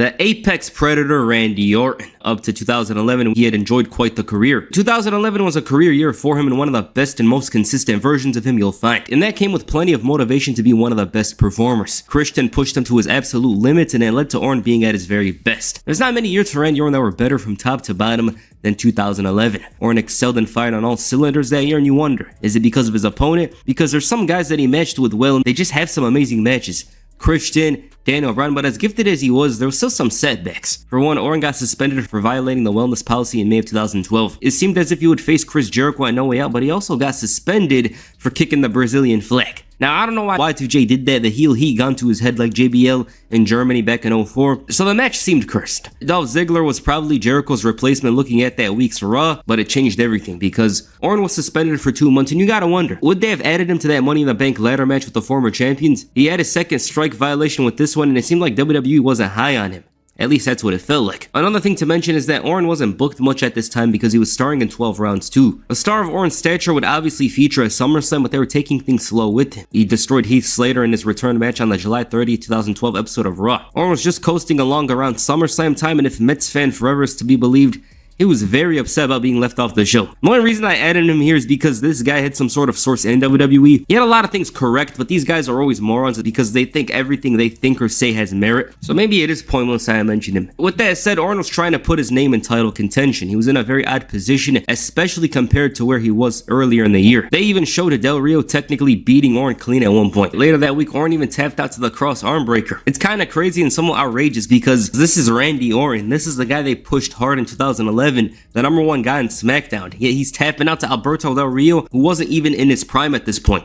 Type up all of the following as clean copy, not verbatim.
The apex predator Randy Orton. Up to 2011, he had enjoyed quite the career. 2011 was a career year for him and one of the best and most consistent versions of him you'll find. And that came with plenty of motivation to be one of the best performers. Christian pushed him to his absolute limits and it led to Orton being at his very best. There's not many years for Randy Orton that were better from top to bottom than 2011. Orton excelled and fired on all cylinders that year, and you wonder, is it because of his opponent? Because there's some guys that he matched with well and they just have some amazing matches. Christian, Daniel Bryan, but as gifted as he was, there was still some setbacks. For one, Orton got suspended for violating the wellness policy in May of 2012. It seemed as if he would face Chris Jericho at No Way Out, but he also got suspended for kicking the Brazilian flag. Now, I don't know why Y2J did that. The heel heat gone to his head like JBL in Germany back in 04. So the match seemed cursed. Dolph Ziggler was probably Jericho's replacement looking at that week's Raw, but it changed everything because Orton was suspended for 2 months, and you gotta wonder, would they have added him to that Money in the Bank ladder match with the former champions? He had a second strike violation with this one, and it seemed like WWE wasn't high on him. At least that's what it felt like. Another thing to mention is that Orton wasn't booked much at this time because he was starring in 12 rounds too. A star of Orton's stature would obviously feature at SummerSlam, but they were taking things slow with him. He destroyed Heath Slater in his return match on the July 30, 2012 episode of Raw. Orton was just coasting along around SummerSlam time, and if Mets fan forever is to be believed, he was very upset about being left off the show. The only reason I added him here is because this guy had some sort of source in WWE. He had a lot of things correct, but these guys are always morons because they think everything they think or say has merit. So maybe it is pointless I mentioned him. With that said, Orton was trying to put his name in title contention. He was in a very odd position, especially compared to where he was earlier in the year. They even showed Del Rio technically beating Orton clean at one point. Later that week, Orton even tapped out to the cross arm breaker. It's kind of crazy and somewhat outrageous because this is Randy Orton. This is the guy they pushed hard in 2011. The number one guy in SmackDown. Yet he's tapping out to Alberto Del Rio, who wasn't even in his prime at this point.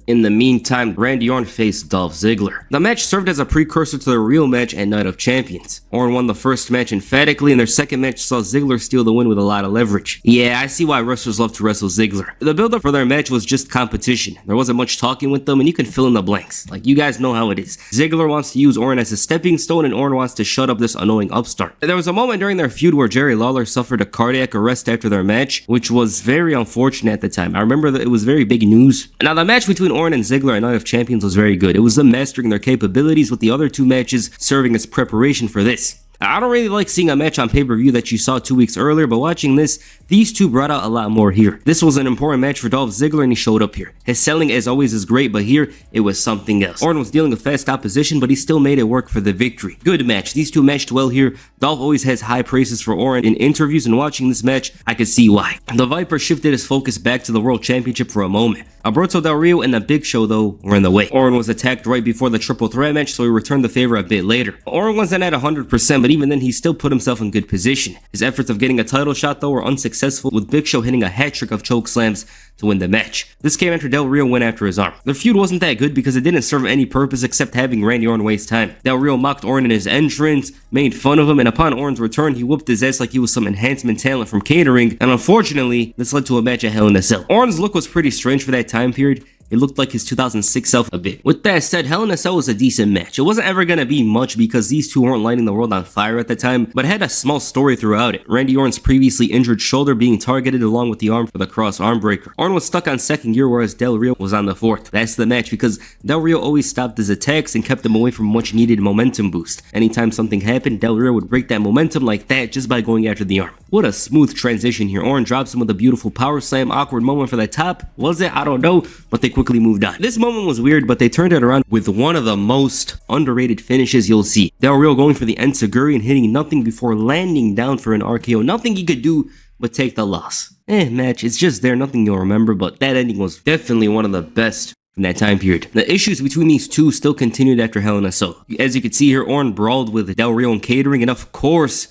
In the meantime, Randy Orton faced Dolph Ziggler. The match served as a precursor to the real match at Night of Champions. Orton won the first match emphatically, and their second match saw Ziggler steal the win with a lot of leverage. Yeah, I see why wrestlers love to wrestle Ziggler. The build-up for their match was just competition. There wasn't much talking with them, and you can fill in the blanks. Like, you guys know how it is. Ziggler wants to use Orton as a stepping stone, and Orton wants to shut up this annoying upstart. There was a moment during their feud where Jerry Lawler suffered a cardiac arrest after their match, which was very unfortunate at the time. I remember that it was very big news. Now, the match between Orton and Ziggler at Night of Champions was very good. It was them mastering their capabilities, with the other two matches serving as preparation for this. I don't really like seeing a match on pay-per-view that you saw 2 weeks earlier, but watching this, these two brought out a lot more here. This was an important match for Dolph Ziggler, and he showed up here. His selling, as always, is great, but here, it was something else. Orton was dealing with fast opposition, but he still made it work for the victory. Good match. These two matched well here. Dolph always has high praises for Orton in interviews, and watching this match, I could see why. The Viper shifted his focus back to the World Championship for a moment. Alberto Del Rio and the Big Show, though, were in the way. Orton was attacked right before the triple threat match, so he returned the favor a bit later. Orton wasn't at 100%, but even then, he still put himself in good position. His efforts of getting a title shot, though, were unsuccessful, with Big Show hitting a hat-trick of choke slams to win the match. This came after Del Rio went after his arm. Their feud wasn't that good because it didn't serve any purpose except having Randy Orton waste time. Del Rio mocked Orton in his entrance, made fun of him, and upon Orton's return, he whooped his ass like he was some enhancement talent from catering, and unfortunately, this led to a match at Hell in a Cell. Orton's look was pretty strange for that time period. It looked like his 2006 self a bit. With that said, Hell in a Cell was a decent match. It wasn't ever gonna be much because these two weren't lighting the world on fire at the time, but had a small story throughout it. Randy Orton's previously injured shoulder being targeted along with the arm for the cross arm breaker. Orton was stuck on second gear, whereas Del Rio was on the fourth. That's the match because Del Rio always stopped his attacks and kept them away from much needed momentum boost. Anytime something happened, Del Rio would break that momentum like that just by going after the arm. What a smooth transition here. Orton drops him with a beautiful power slam. Awkward moment for the top. Was it? I don't know, but they quickly moved on. This moment was weird, but they turned it around with one of the most underrated finishes you'll see. Del Rio going for the enziguri and hitting nothing before landing down for an RKO. Nothing he could do but take the loss. Match, it's just there, nothing you'll remember, but that ending was definitely one of the best in that time period. The issues between these two still continued after Hell in a Cell. As you can see here, Orton brawled with Del Rio and catering, and of course,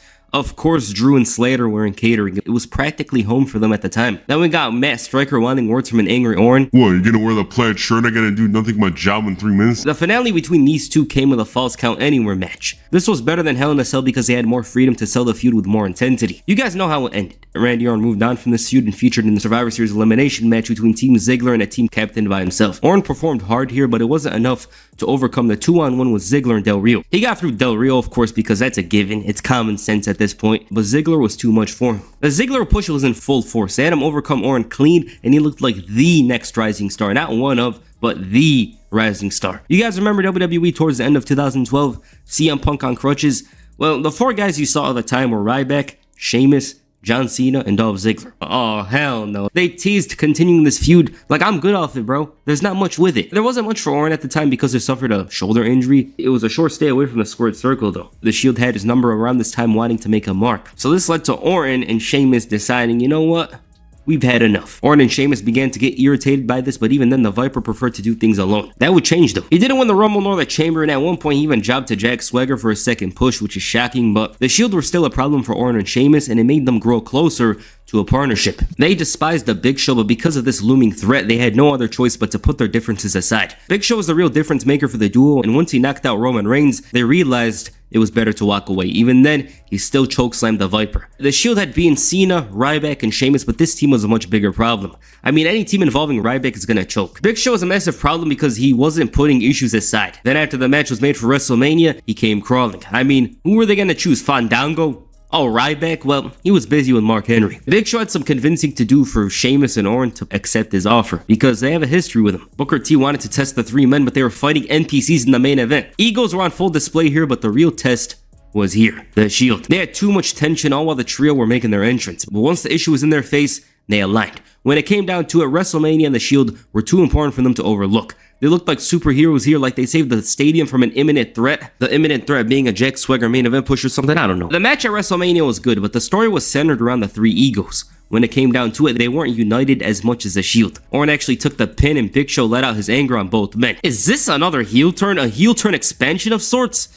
Drew and Slater were in catering. It was practically home for them at the time. Then we got Matt Striker wanting words from an angry Orton. What, you gonna wear the plaid shirt? I gotta do nothing but my job in 3 minutes? The finale between these two came with a Falls Count Anywhere match. This was better than Hell in a Cell because they had more freedom to sell the feud with more intensity. You guys know how it ended. Randy Orton moved on from this feud and featured in the Survivor Series elimination match between Team Ziggler and a team captained by himself. Orton performed hard here, but it wasn't enough to overcome the 2-on-1 with Ziggler and Del Rio. He got through Del Rio, of course, because that's a given. It's common sense at this point, but Ziggler was too much for him. The Ziggler push was in full force. They had him overcome Orton clean, and he looked like the next rising star. Not one of, but the rising star. You guys remember WWE towards the end of 2012? CM Punk on crutches? Well, the 4 guys you saw at the time were Ryback, Sheamus, John Cena, and Dolph Ziggler. Oh, hell no. They teased continuing this feud like, I'm good off it, bro. There's not much with it. There wasn't much for Orton at the time because he suffered a shoulder injury. It was a short stay away from the squared circle, though. The Shield had his number around this time wanting to make a mark. So this led to Orton and Sheamus deciding, you know what? We've had enough. Orton and Sheamus began to get irritated by this, but even then the Viper preferred to do things alone. That would change though. He didn't win the Rumble nor the Chamber, and at one point he even jobbed to Jack Swagger for a second push, which is shocking, but the Shield were still a problem for Orton and Sheamus, and it made them grow closer to a partnership. They despised the Big Show, but because of this looming threat, they had no other choice but to put their differences aside. Big Show was the real difference maker for the duo, and once he knocked out Roman Reigns, they realized it was better to walk away. Even then, he still chokeslammed the Viper. The Shield had beaten Cena, Ryback, and Sheamus, but this team was a much bigger problem. I mean, any team involving Ryback is gonna choke. Big Show was a massive problem because he wasn't putting issues aside. Then after the match was made for WrestleMania, he came crawling. I mean, who were they gonna choose, Fandango? Oh, Ryback? Well, he was busy with Mark Henry. Big Show had some convincing to do for Sheamus and Orton to accept his offer, because they have a history with him. Booker T wanted to test the 3 men, but they were fighting NPCs in the main event. Egos were on full display here, but the real test was here. The Shield. They had too much tension all while the trio were making their entrance, but once the issue was in their face, they aligned. When it came down to it, WrestleMania and the Shield were too important for them to overlook. They looked like superheroes here, like they saved the stadium from an imminent threat. The imminent threat being a Jack Swagger main event push or something, I don't know. The match at WrestleMania was good, but the story was centered around the 3 egos. When it came down to it, they weren't united as much as the Shield. Orton actually took the pin and Big Show let out his anger on both men. Is this another heel turn? A heel turn expansion of sorts?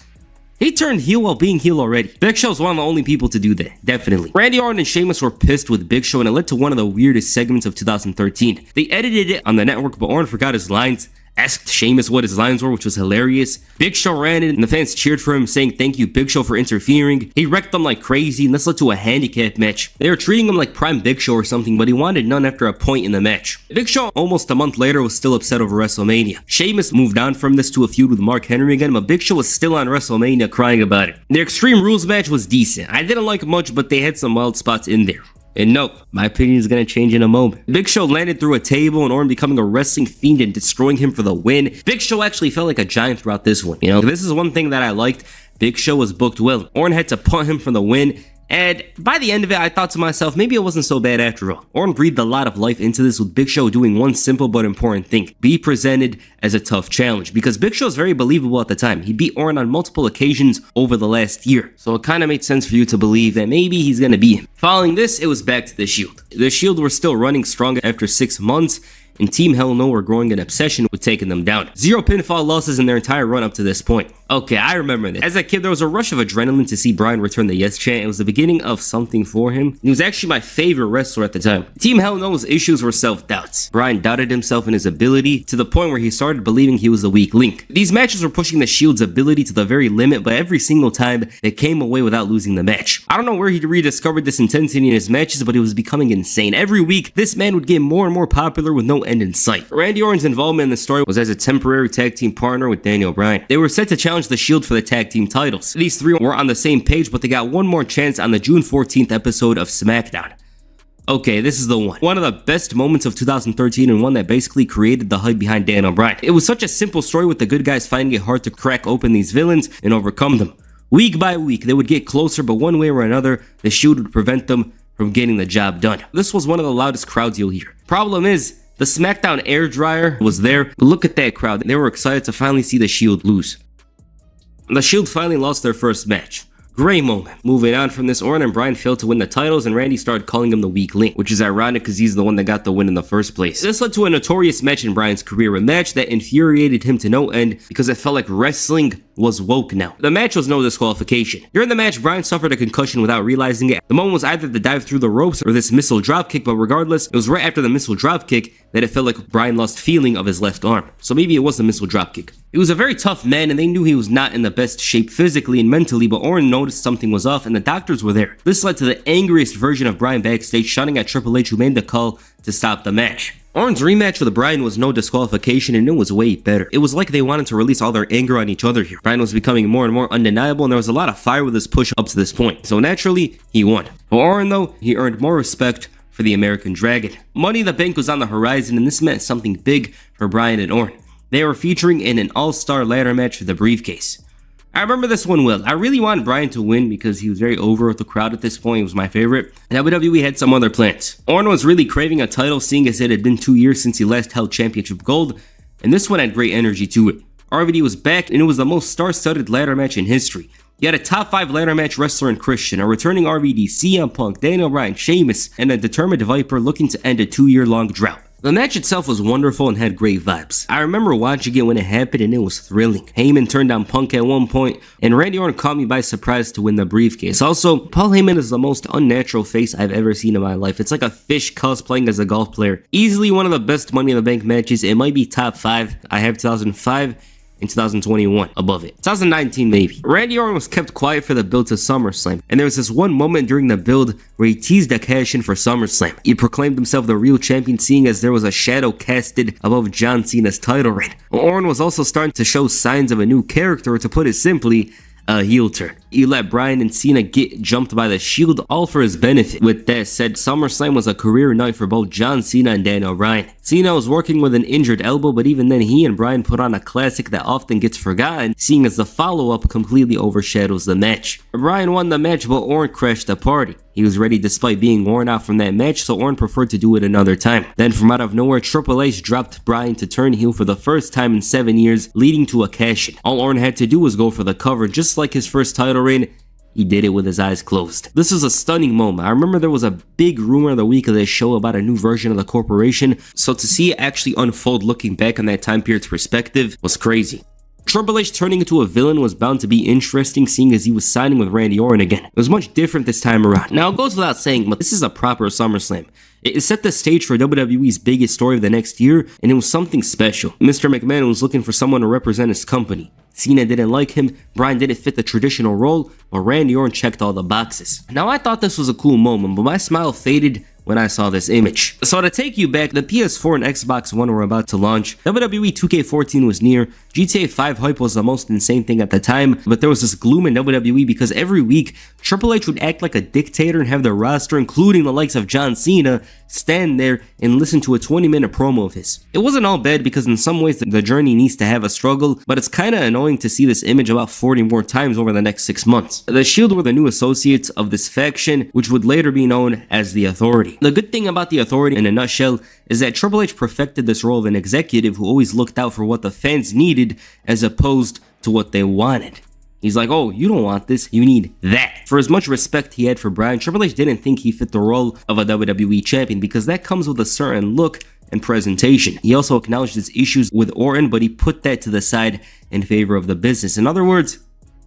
He turned heel while being heel already. Big Show's one of the only people to do that, definitely. Randy Orton and Sheamus were pissed with Big Show, and it led to one of the weirdest segments of 2013. They edited it on the network, but Orton forgot his lines, asked Sheamus what his lines were, which was hilarious. Big Show ran in, and the fans cheered for him, saying thank you Big Show for interfering. He wrecked them like crazy, and this led to a handicap match. They were treating him like prime Big Show or something, but he wanted none after a point in the match. Big Show, almost a month later, was still upset over WrestleMania. Sheamus moved on from this to a feud with Mark Henry again, but Big Show was still on WrestleMania crying about it. Their Extreme Rules match was decent. I didn't like much, but they had some wild spots in there. And no, my opinion is going to change in a moment. Big Show landed through a table and Orton becoming a wrestling fiend and destroying him for the win. Big Show actually felt like a giant throughout this one. You know, this is one thing that I liked. Big Show was booked well. Orton had to punt him for the win. And by the end of it, I thought to myself, maybe it wasn't so bad after all. Orton breathed a lot of life into this with Big Show doing one simple but important thing. Be presented as a tough challenge. Because Big Show is very believable at the time. He beat Orton on multiple occasions over the last year. So it kind of made sense for you to believe that maybe he's going to beat him. Following this, it was back to the Shield. The Shield were still running strong after 6 months, and Team Hell No were growing an obsession with taking them down. 0 pinfall losses in their entire run up to this point. Okay, I remember this. As a kid, there was a rush of adrenaline to see Bryan return the Yes chant. It was the beginning of something for him. He was actually my favorite wrestler at the time. Team Hell No's issues were self-doubts. Bryan doubted himself and his ability to the point where he started believing he was the weak link. These matches were pushing the Shield's ability to the very limit, but every single time, they came away without losing the match. I don't know where he rediscovered this intensity in his matches, but it was becoming insane. Every week, this man would get more and more popular with no end in sight. Randy Orton's involvement in the story was as a temporary tag team partner with Daniel Bryan. They were set to challenge the Shield for the tag team titles. These 3 were on the same page, but they got one more chance on the June 14th episode of SmackDown. Okay, this is the one. One of the best moments of 2013 and one that basically created the hype behind Daniel Bryan. It was such a simple story with the good guys finding it hard to crack open these villains and overcome them. Week by week, they would get closer, but one way or another, the Shield would prevent them from getting the job done. This was one of the loudest crowds you'll hear. Problem is, the SmackDown air dryer was there, but look at that crowd. They were excited to finally see the Shield lose. The Shield finally lost their first match. Great moment. Moving on from this, Orton and Bryan failed to win the titles, and Randy started calling him the weak link, which is ironic because he's the one that got the win in the first place. This led to a notorious match in Bryan's career, a match that infuriated him to no end because it felt like wrestling was woke now. The match was no disqualification. During the match, Bryan suffered a concussion without realizing it. The moment was either the dive through the ropes or this missile dropkick, but regardless, it was right after the missile dropkick that it felt like Bryan lost feeling of his left arm. So maybe it was the missile dropkick. He was a very tough man, and they knew he was not in the best shape physically and mentally, but Orton noticed something was off, and the doctors were there. This led to the angriest version of Bryan backstage, shouting at Triple H, who made the call to stop the match. Orton's rematch with Bryan was no disqualification, and it was way better. It was like they wanted to release all their anger on each other here. Bryan was becoming more and more undeniable, and there was a lot of fire with his push up to this point. So naturally, he won. For Orton though, he earned more respect for the American Dragon. Money in the Bank was on the horizon, and this meant something big for Bryan and Orton. They were featuring in an all-star ladder match for the briefcase. I remember this one well. I really wanted Bryan to win because he was very over with the crowd at this point. He was my favorite. WWE had some other plans. Orton was really craving a title, seeing as it had been 2 years since he last held championship gold, and this one had great energy to it. RVD was back, and it was the most star-studded ladder match in history. You had a top 5 ladder match wrestler in Christian, a returning RVD, CM Punk, Daniel Bryan, Sheamus, and a determined Viper looking to end a 2-year-long drought. The match itself was wonderful and had great vibes. I remember watching it when it happened and it was thrilling. Heyman turned on Punk at one point, and Randy Orton caught me by surprise to win the briefcase. Also, Paul Heyman is the most unnatural face I've ever seen in my life. It's like a fish cosplaying as a golf player. Easily one of the best Money in the Bank matches. It might be top 5. I have 2005. In 2021, above it. 2019 maybe. Randy Orton was kept quiet for the build to SummerSlam, and there was this one moment during the build where he teased a cash in for SummerSlam. He proclaimed himself the real champion, seeing as there was a shadow casted above John Cena's title reign. Orton was also starting to show signs of a new character, or to put it simply, a heel turn. He let Bryan and Cena get jumped by the Shield, all for his benefit. With that said, SummerSlam was a career night for both John Cena and Daniel Bryan. Cena was working with an injured elbow, but even then he and Bryan put on a classic that often gets forgotten, seeing as the follow-up completely overshadows the match. Bryan won the match, but Orton crashed the party. He was ready despite being worn out from that match, so Orton preferred to do it another time. Then from out of nowhere, Triple H dropped Bryan to turn heel for the first time in 7 years, leading to a cash-in. All Orton had to do was go for the cover, just like his first title reign. He did it with his eyes closed. This was a stunning moment. I remember there was a big rumor the week of this show about a new version of the corporation, so to see it actually unfold looking back on that time period's perspective was crazy. Triple H turning into a villain was bound to be interesting, seeing as he was signing with Randy Orton again. It was much different this time around. Now it goes without saying, but this is a proper SummerSlam. It set the stage for WWE's biggest story of the next year, and it was something special. Mr. McMahon was looking for someone to represent his company. Cena didn't like him, Bryan didn't fit the traditional role, but Randy Orton checked all the boxes. Now I thought this was a cool moment, but my smile faded when I saw this image. So to take you back, the PS4 and Xbox One were about to launch, WWE 2K14 was near, GTA 5 hype was the most insane thing at the time, but there was this gloom in WWE because every week, Triple H would act like a dictator and have the roster, including the likes of John Cena, stand there and listen to a 20-minute promo of his. It wasn't all bad because in some ways the journey needs to have a struggle, but it's kinda annoying to see this image about 40 more times over the next 6 months. The Shield were the new associates of this faction, which would later be known as the Authority. The good thing about the Authority in a nutshell is that Triple H perfected this role of an executive who always looked out for what the fans needed as opposed to what they wanted. He's like, oh, you don't want this, you need that. For as much respect he had for Bryan, Triple H didn't think he fit the role of a WWE champion because that comes with a certain look and presentation. He also acknowledged his issues with Orton, but he put that to the side in favor of the business. In other words,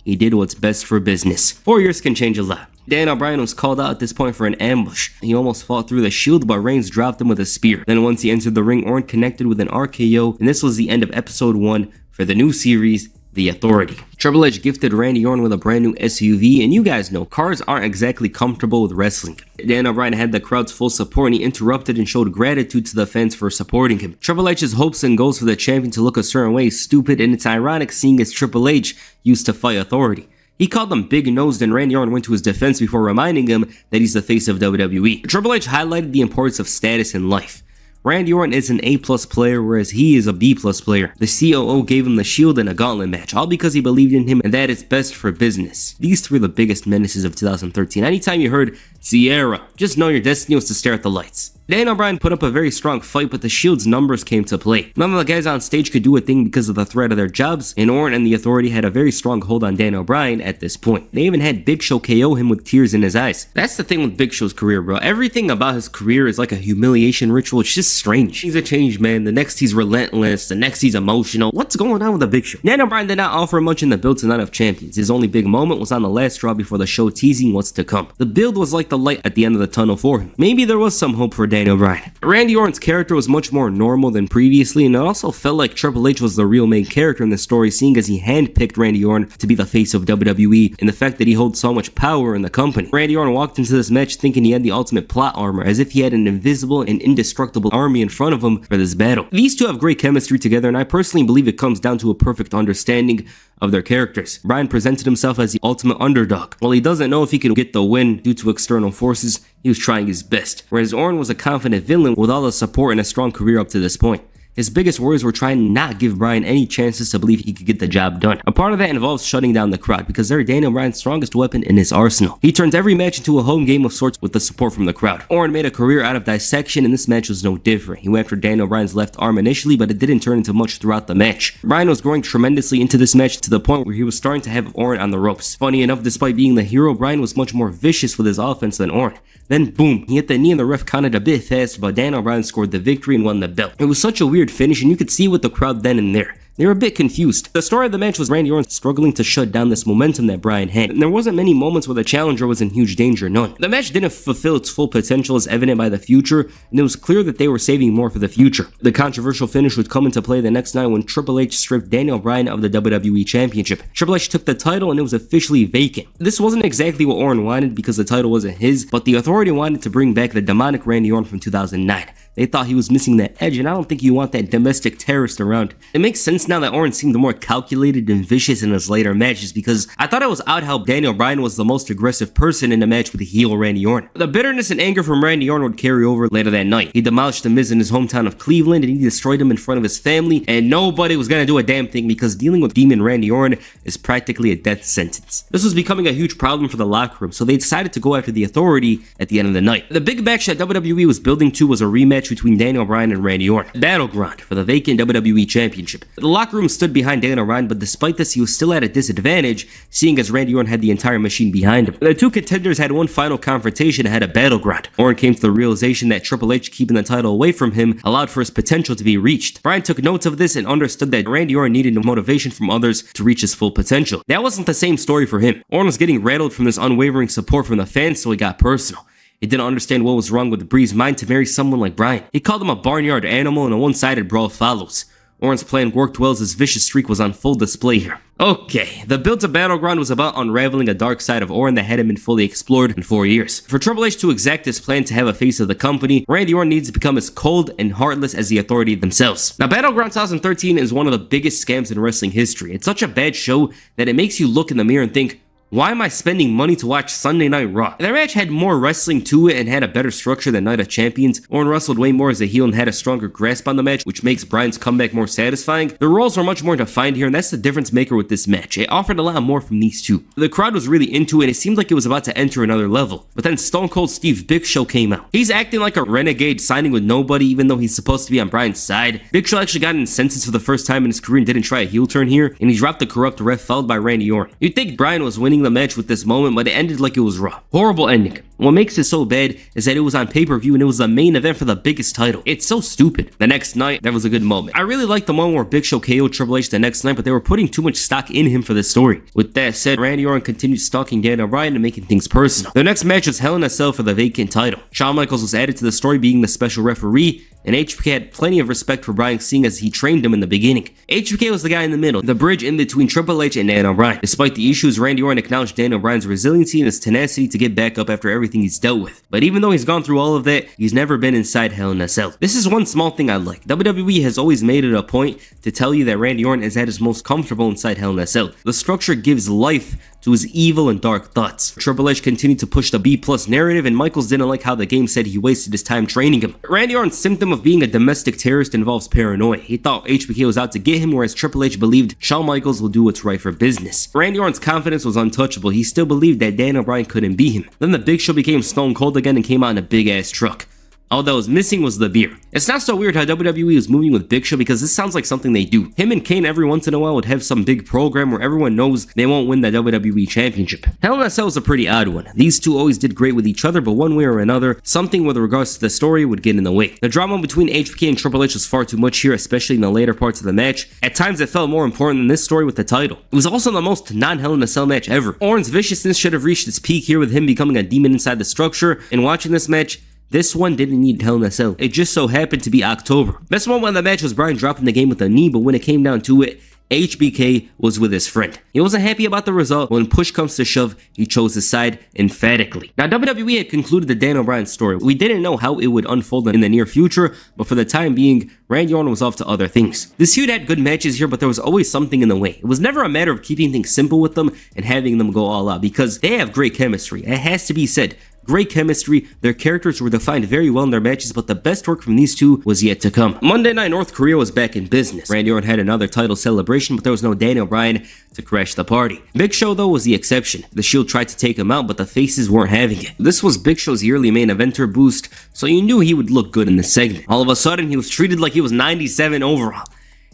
he did what's best for business. 4 years can change a lot. Daniel Bryan was called out at this point for an ambush. He almost fought through the Shield, but Reigns dropped him with a spear. Then once he entered the ring, Orton connected with an RKO, and this was the end of episode 1 for the new series, The Authority. Triple H gifted Randy Orton with a brand new SUV, and you guys know, cars aren't exactly comfortable with wrestling. Daniel Bryan had the crowd's full support, and he interrupted and showed gratitude to the fans for supporting him. Triple H's hopes and goals for the champion to look a certain way is stupid, and it's ironic seeing as Triple H used to fight Authority. He called him big-nosed, and Randy Orton went to his defense before reminding him that he's the face of WWE. Triple H highlighted the importance of status in life. Randy Orton is an A+ player, whereas he is a B+ player. The COO gave him the Shield in a gauntlet match, all because he believed in him and that it's best for business. These three are the biggest menaces of 2013. Anytime you heard Sierra, just know your destiny was to stare at the lights. Daniel Bryan put up a very strong fight, but the Shield's numbers came to play. None of the guys on stage could do a thing because of the threat of their jobs, and Orton and the Authority had a very strong hold on Daniel Bryan at this point. They even had Big Show KO him with tears in his eyes. That's the thing with Big Show's career, bro. Everything about his career is like a humiliation ritual. It's just strange. He's a changed man. The next he's relentless. The next he's emotional. What's going on with the Big Show? Daniel Bryan did not offer much in the build to Night of Champions. His only big moment was on the last draw before the show, teasing what's to come. The build was like the light at the end of the tunnel for him. Maybe there was some hope for Daniel Bryan. Randy Orton's character was much more normal than previously, and it also felt like Triple H was the real main character in the story, seeing as he handpicked Randy Orton to be the face of WWE, and the fact that he holds so much power in the company. Randy Orton walked into this match thinking he had the ultimate plot armor, as if he had an invisible and indestructible army in front of him for this battle. These two have great chemistry together, and I personally believe it comes down to a perfect understanding of their characters. Bryan presented himself as the ultimate underdog. While he doesn't know if he can get the win due to external forces, he was trying his best. Whereas Orton was a confident villain with all the support and a strong career up to this point. his biggest worries were trying to not give Bryan any chances to believe he could get the job done. A part of that involves shutting down the crowd, because they're Daniel Bryan's strongest weapon in his arsenal. He turns every match into a home game of sorts with the support from the crowd. Orton made a career out of dissection, and this match was no different. He went after Daniel Bryan's left arm initially, but it didn't turn into much throughout the match. Bryan was growing tremendously into this match to the point where he was starting to have Orton on the ropes. Funny enough, despite being the hero, Bryan was much more vicious with his offense than Orton. Then boom, he hit the knee and the ref counted a bit fast, but Daniel Bryan scored the victory and won the belt. It was such a weird finish, and you could see with the crowd then and there. They were a bit confused. The story of the match was Randy Orton struggling to shut down this momentum that Bryan had, and there wasn't many moments where the challenger was in huge danger, none. The match didn't fulfill its full potential as evident by the future, and it was clear that they were saving more for the future. The controversial finish would come into play the next night when Triple H stripped Daniel Bryan of the WWE Championship. Triple H took the title and it was officially vacant. This wasn't exactly what Orton wanted because the title wasn't his, but the Authority wanted to bring back the demonic Randy Orton from 2009. They thought he was missing that edge, and I don't think you want that domestic terrorist around. It makes sense now that Orton seemed more calculated and vicious in his later matches, because I thought it was odd how Daniel Bryan was the most aggressive person in the match with heel Randy Orton. The bitterness and anger from Randy Orton would carry over later that night. He demolished The Miz in his hometown of Cleveland, and he destroyed him in front of his family, and nobody was gonna do a damn thing because dealing with Demon Randy Orton is practically a death sentence. This was becoming a huge problem for the locker room, so they decided to go after the Authority at the end of the night. The big match that WWE was building to was a rematch between Daniel Bryan and Randy Orton. Battleground for the vacant WWE Championship. The locker room stood behind Daniel Bryan, but despite this, he was still at a disadvantage, seeing as Randy Orton had the entire machine behind him. The two contenders had one final confrontation ahead of Battleground. Orton came to the realization that Triple H keeping the title away from him allowed for his potential to be reached. Bryan took notes of this and understood that Randy Orton needed motivation from others to reach his full potential. That wasn't the same story for him. Orton was getting rattled from this unwavering support from the fans, so he got personal. He didn't understand what was wrong with Bree's mind to marry someone like Bryan. He called him a barnyard animal, and a one-sided brawl follows. Orton's plan worked well as his vicious streak was on full display here. Okay, the build to Battleground was about unraveling a dark side of Orton that hadn't been fully explored in 4 years. For Triple H to exact his plan to have a face of the company, Randy Orton needs to become as cold and heartless as the Authority themselves. Now, Battleground 2013 is one of the biggest scams in wrestling history. It's such a bad show that it makes you look in the mirror and think, why am I spending money to watch Sunday Night Raw? Their match had more wrestling to it and had a better structure than Night of Champions. Orton wrestled way more as a heel and had a stronger grasp on the match, which makes Bryan's comeback more satisfying. The roles were much more defined here, and that's the difference maker with this match. It offered a lot more from these two. The crowd was really into it, and it seemed like it was about to enter another level. But then Stone Cold Steve Big Show came out. He's acting like a renegade, signing with nobody, even though he's supposed to be on Bryan's side. Big Show actually got incensed for the first time in his career and didn't try a heel turn here, and he dropped the corrupt ref followed by Randy Orton. You'd think Bryan was winning the match with this moment, but it ended like it was Raw. Horrible ending. What makes it so bad is that it was on pay-per-view and it was the main event for the biggest title. It's so stupid. The next night, that was a good moment. I really liked the moment where Big Show KO'd Triple H the next night, but they were putting too much stock in him for this story. With that said, Randy Orton continued stalking Daniel Bryan and making things personal. The next match was Hell in a Cell for the vacant title. Shawn Michaels was added to the story being the special referee, and HBK had plenty of respect for Bryan seeing as he trained him in the beginning. HBK was the guy in the middle, the bridge in between Triple H and Daniel Bryan. Despite the issues, Randy Orton acknowledged Daniel Bryan's resiliency and his tenacity to get back up after everything he's dealt with. But even though he's gone through all of that, he's never been inside Hell in a Cell. This is one small thing I like. WWE has always made it a point to tell you that Randy Orton is at his most comfortable inside Hell in a Cell. The structure gives life to his evil and dark thoughts. Triple H continued to push the B+ narrative, and Michaels didn't like how the game said he wasted his time training him. Randy Orton's symptom of being a domestic terrorist involves paranoia. He thought HBK was out to get him, whereas Triple H believed Shawn Michaels will do what's right for business. Randy Orton's confidence was untouchable. He still believed that Daniel Bryan couldn't beat him. Then the Big Show became Stone Cold again and came out in a big ass truck. All that was missing was the beer. It's not so weird how WWE is moving with Big Show because this sounds like something they do. Him and Kane every once in a while would have some big program where everyone knows they won't win the WWE Championship. Hell in a Cell was a pretty odd one. These two always did great with each other, but one way or another, something with regards to the story would get in the way. The drama between HBK and Triple H was far too much here, especially in the later parts of the match. At times it felt more important than this story with the title. It was also the most non-Hell in a Cell match ever. Orton's viciousness should have reached its peak here with him becoming a demon inside the structure, and watching this match, this one didn't need Hell in a Cell. It just so happened to be October. Best moment of the match was Bryan dropping the game with a knee, but when it came down to it, HBK was with his friend. He wasn't happy about the result. When push comes to shove, he chose his side emphatically. Now, WWE had concluded the Daniel Bryan story. We didn't know how it would unfold in the near future, but for the time being, Randy Orton was off to other things. This feud had good matches here, but there was always something in the way. It was never a matter of keeping things simple with them and having them go all out, because they have great chemistry. It has to be said. Great chemistry, their characters were defined very well in their matches, but the best work from these two was yet to come. Monday Night North Korea was back in business. Randy Orton had another title celebration, but there was no Daniel Bryan to crash the party. Big Show though was the exception. The Shield tried to take him out, but the faces weren't having it. This was Big Show's yearly main eventer boost, so you knew he would look good in this segment. All of a sudden, he was treated like he was 97 overall.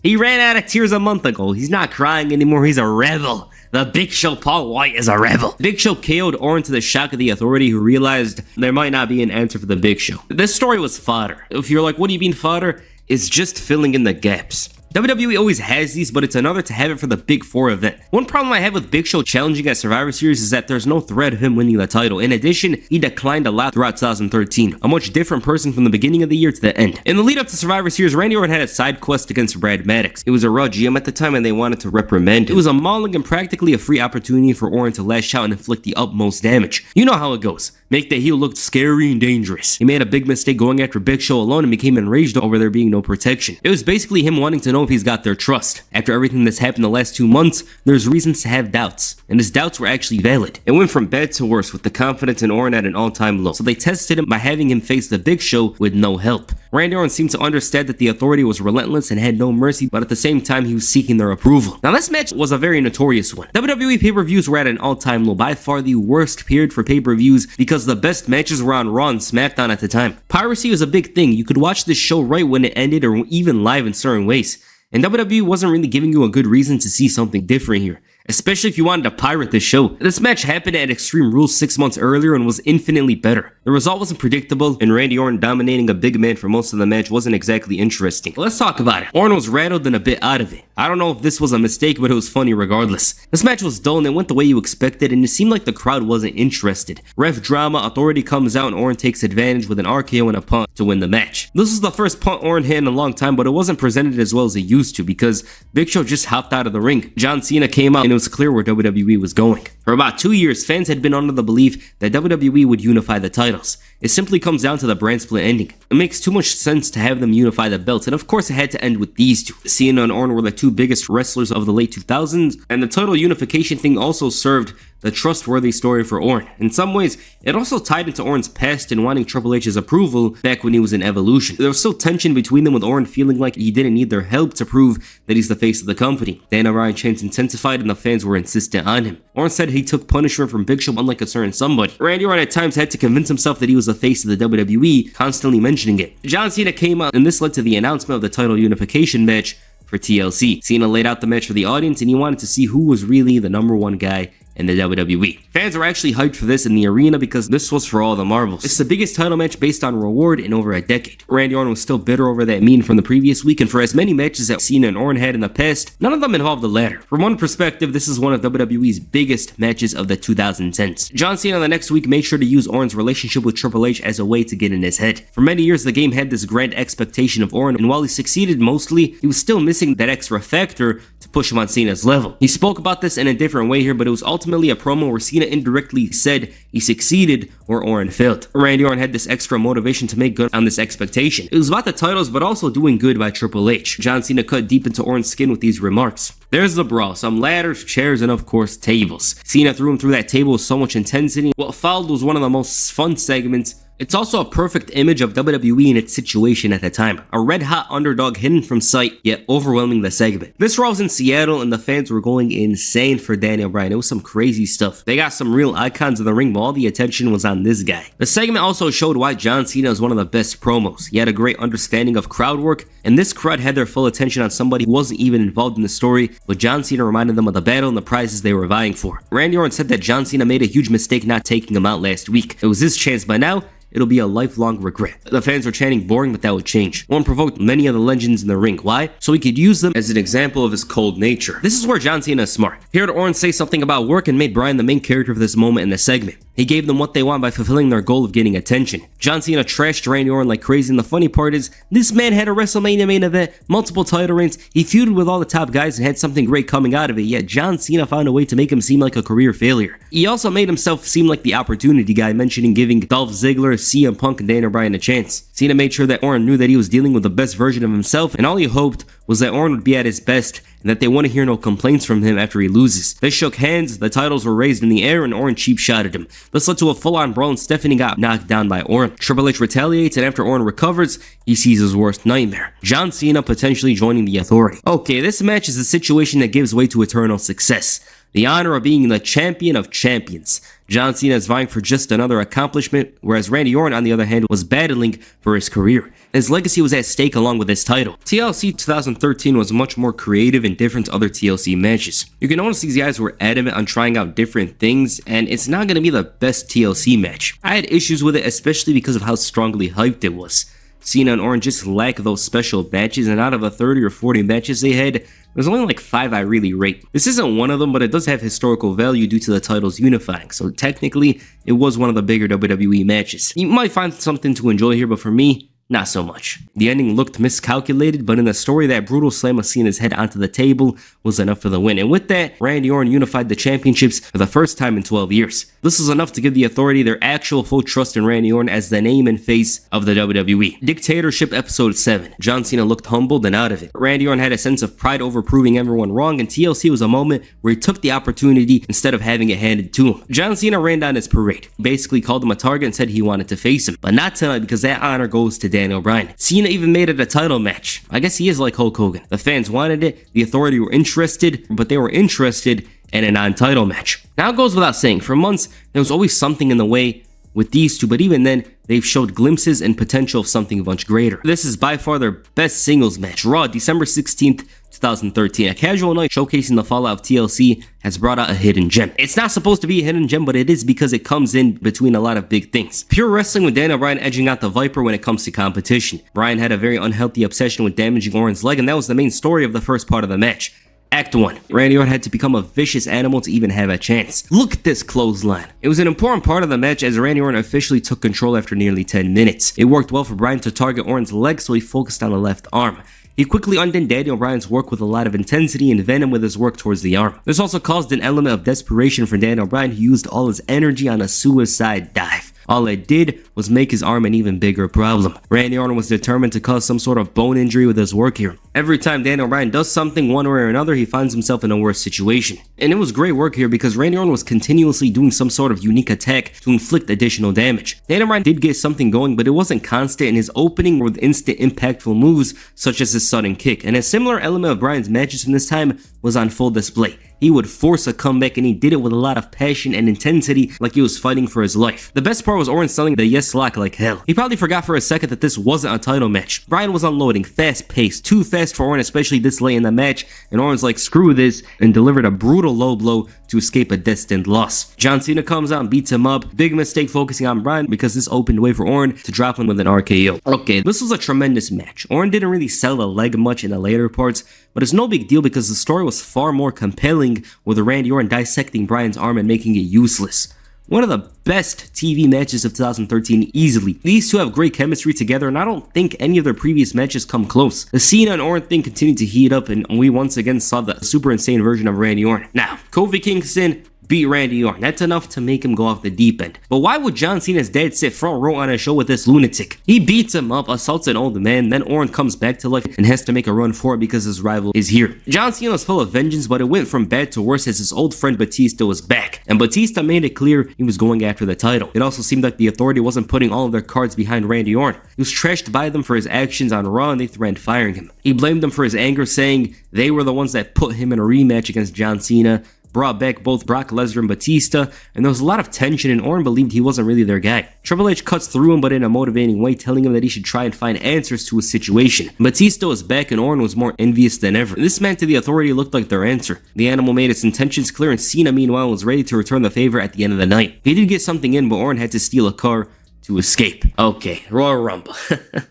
He ran out of tears a month ago. He's not crying anymore, he's a rebel. The Big Show Paul White is a rebel. Big Show KO'd Orton to the shock of the Authority, who realized there might not be an answer for the Big Show. This story was fodder. If you're like, what do you mean fodder? It's just filling in the gaps. WWE always has these, but it's another to have it for the Big Four event. One problem I have with Big Show challenging at Survivor Series is that there's no threat of him winning the title. In addition, he declined a lot throughout 2013, a much different person from the beginning of the year to the end. In the lead up to Survivor Series, Randy Orton had a side quest against Brad Maddox. It was a Raw GM at the time and they wanted to reprimand him. It was a mauling and practically a free opportunity for Orton to lash out and inflict the utmost damage. You know how it goes. Make the heel look scary and dangerous. He made a big mistake going after Big Show alone and became enraged over there being no protection. It was basically him wanting to know if he's got their trust. After everything that's happened the last 2 months, there's reasons to have doubts. And his doubts were actually valid. It went from bad to worse with the confidence in Orton at an all-time low. So they tested him by having him face the Big Show with no help. Randy Orton seemed to understand that the Authority was relentless and had no mercy, but at the same time he was seeking their approval. Now this match was a very notorious one. WWE pay-per-views were at an all-time low, by far the worst period for pay-per-views because the best matches were on Raw and SmackDown at the time. Piracy was a big thing. You could watch this show right when it ended or even live in certain ways. And WWE wasn't really giving you a good reason to see something different here, especially if you wanted to pirate this show. This match happened at Extreme Rules 6 months earlier and was infinitely better. The result wasn't predictable, and Randy Orton dominating a big man for most of the match wasn't exactly interesting. Let's talk about it. Orton was rattled and a bit out of it. I don't know if this was a mistake, but it was funny regardless. This match was dull and it went the way you expected, and it seemed like the crowd wasn't interested. Ref drama, Authority comes out, and Orton takes advantage with an RKO and a punt to win the match. This was the first punt Orton hit in a long time, but it wasn't presented as well as it used to because Big Show just hopped out of the ring. John Cena came out and it was clear where WWE was going. For about 2 years, fans had been under the belief that WWE would unify the titles. It simply comes down to the brand split ending. It makes too much sense to have them unify the belts, and of course it had to end with these two. Cena and Orton were the two biggest wrestlers of the late 2000s, and the title unification thing also served the trustworthy story for Orton. In some ways, it also tied into Orton's past and wanting Triple H's approval back when he was in Evolution. There was still tension between them, with Orton feeling like he didn't need their help to prove that he's the face of the company. Daniel Bryan chants intensified and the fans were insistent on him. Orton said he took punishment from Big Show unlike a certain somebody. Randy Orton at times had to convince himself that he was the face of the WWE, constantly mentioning it. John Cena came out and this led to the announcement of the title unification match for TLC. Cena laid out the match for the audience and he wanted to see who was really the #1 guy in the WWE. Fans were actually hyped for this in the arena because this was for all the marbles. It's the biggest title match based on reward in over a decade. Randy Orton was still bitter over that mean from the previous week, and for as many matches that Cena and Orton had in the past, none of them involved the latter. From one perspective, this is one of WWE's biggest matches of the 2010s. John Cena the next week made sure to use Orton's relationship with Triple H as a way to get in his head. For many years, the game had this grand expectation of Orton, and while he succeeded mostly, he was still missing that extra factor to push him on Cena's level. He spoke about this in a different way here, but it was ultimately a promo where Cena indirectly said he succeeded where Orton failed. Randy Orton had this extra motivation to make good on this expectation. It was about the titles, but also doing good by Triple H. John Cena cut deep into Orton's skin with these remarks. There's the brawl, some ladders, chairs, and of course tables. Cena threw him through that table with so much intensity. What followed was one of the most fun segments. It's also a perfect image of WWE in its situation at the time. A red-hot underdog hidden from sight, yet overwhelming the segment. This Raw was in Seattle and the fans were going insane for Daniel Bryan. It was some crazy stuff. They got some real icons in the ring, but all the attention was on this guy. The segment also showed why John Cena is one of the best promos. He had a great understanding of crowd work, and this crowd had their full attention on somebody who wasn't even involved in the story, but John Cena reminded them of the battle and the prizes they were vying for. Randy Orton said that John Cena made a huge mistake not taking him out last week. It was his chance, but now it'll be a lifelong regret. The fans were chanting boring, but that would change. Orton provoked many of the legends in the ring. Why? So he could use them as an example of his cold nature. This is where John Cena is smart. He heard Orton say something about work and made Bryan the main character of this moment in the segment. He gave them what they want by fulfilling their goal of getting attention. John Cena trashed Randy Orton like crazy, and the funny part is, this man had a WrestleMania main event, multiple title reigns, he feuded with all the top guys and had something great coming out of it, yet John Cena found a way to make him seem like a career failure. He also made himself seem like the opportunity guy, mentioning giving Dolph Ziggler, CM Punk, and Daniel Bryan a chance. Cena made sure that Orton knew that he was dealing with the best version of himself, and all he hoped was that Orton would be at his best and that they want to hear no complaints from him after he loses. They shook hands, the titles were raised in the air, and Orton cheap-shotted him. This led to a full-on brawl and Stephanie got knocked down by Orton. Triple H retaliates, and after Orton recovers, he sees his worst nightmare: John Cena potentially joining the Authority. Okay, this match is a situation that gives way to eternal success. The honor of being the champion of champions. John Cena is vying for just another accomplishment, whereas Randy Orton, on the other hand, was battling for his career. His legacy was at stake along with his title. TLC 2013 was much more creative and different to other TLC matches. You can notice these guys were adamant on trying out different things, and it's not going to be the best TLC match. I had issues with it, especially because of how strongly hyped it was. Cena and Orton just lack those special matches, and out of the 30 or 40 matches they had, there's only like 5 I really rate. This isn't one of them, but it does have historical value due to the titles unifying, so technically, it was one of the bigger WWE matches. You might find something to enjoy here, but for me, not so much. The ending looked miscalculated, but in the story, that brutal slam of Cena's head onto the table was enough for the win. And with that, Randy Orton unified the championships for the first time in 12 years. This was enough to give the Authority their actual full trust in Randy Orton as the name and face of the WWE. Dictatorship Episode 7. John Cena looked humbled and out of it. Randy Orton had a sense of pride over proving everyone wrong, and TLC was a moment where he took the opportunity instead of having it handed to him. John Cena ran down his parade, basically called him a target and said he wanted to face him. But not tonight, because that honor goes to Daniel Bryan. Cena even made it a title match. I guess he is like Hulk Hogan. The fans wanted it, the Authority were interested, but they were interested in a non-title match. Now it goes without saying, for months, there was always something in the way with these two, but even then, they've showed glimpses and potential of something much greater. This is by far their best singles match. Raw, December 16th, 2013. A casual night showcasing the fallout of TLC has brought out a hidden gem. It's not supposed to be a hidden gem, but it is because it comes in between a lot of big things. Pure wrestling with Daniel Bryan edging out the Viper when it comes to competition. Bryan had a very unhealthy obsession with damaging Orton's leg, and that was the main story of the first part of the match. Act 1. Randy Orton had to become a vicious animal to even have a chance. Look at this clothesline. It was an important part of the match as Randy Orton officially took control after nearly 10 minutes. It worked well for Bryan to target Orton's leg, so he focused on the left arm. He quickly undid Daniel Bryan's work with a lot of intensity and venom with his work towards the arm. This also caused an element of desperation for Daniel Bryan, who used all his energy on a suicide dive. All it did was make his arm an even bigger problem. Randy Orton was determined to cause some sort of bone injury with his work here. Every time Daniel Bryan does something one way or another, he finds himself in a worse situation. And it was great work here because Randy Orton was continuously doing some sort of unique attack to inflict additional damage. Daniel Bryan did get something going, but it wasn't constant, and his opening with instant impactful moves such as his sudden kick. And a similar element of Bryan's matches from this time was on full display. He would force a comeback, and he did it with a lot of passion and intensity, like he was fighting for his life. The best part was Orton selling the yes lock like hell. He probably forgot for a second that this wasn't a title match. Bryan was unloading, fast paced, too fast for Orton, especially this late in the match, and Orton's like, screw this, and delivered a brutal low blow to escape a destined loss. John Cena comes out and beats him up. Big mistake focusing on Bryan because this opened the way for Orton to drop him with an RKO. Okay, this was a tremendous match. Orton didn't really sell the leg much in the later parts, but it's no big deal because the story was far more compelling with Randy Orton dissecting Bryan's arm and making it useless. One of the best TV matches of 2013 easily. These two have great chemistry together, and I don't think any of their previous matches come close. The Cena and Orton thing continued to heat up, and we once again saw the super insane version of Randy Orton. Now, Kofi Kingston beat Randy Orton. That's enough to make him go off the deep end. But why would John Cena's dad sit front row on a show with this lunatic? He beats him up, assaults an old man, then Orton comes back to life and has to make a run for it because his rival is here. John Cena was full of vengeance, but it went from bad to worse as his old friend Batista was back. And Batista made it clear he was going after the title. It also seemed like the Authority wasn't putting all of their cards behind Randy Orton. He was trashed by them for his actions on Raw, and they threatened firing him. He blamed them for his anger, saying they were the ones that put him in a rematch against John Cena, brought back both Brock Lesnar and Batista, and there was a lot of tension, and Orton believed he wasn't really their guy. Triple H cuts through him, but in a motivating way, telling him that he should try and find answers to his situation. Batista was back, and Orton was more envious than ever. This man to the Authority looked like their answer. The animal made its intentions clear, and Cena, meanwhile, was ready to return the favor at the end of the night. He did get something in, but Orton had to steal a car to escape. Okay, Royal Rumble.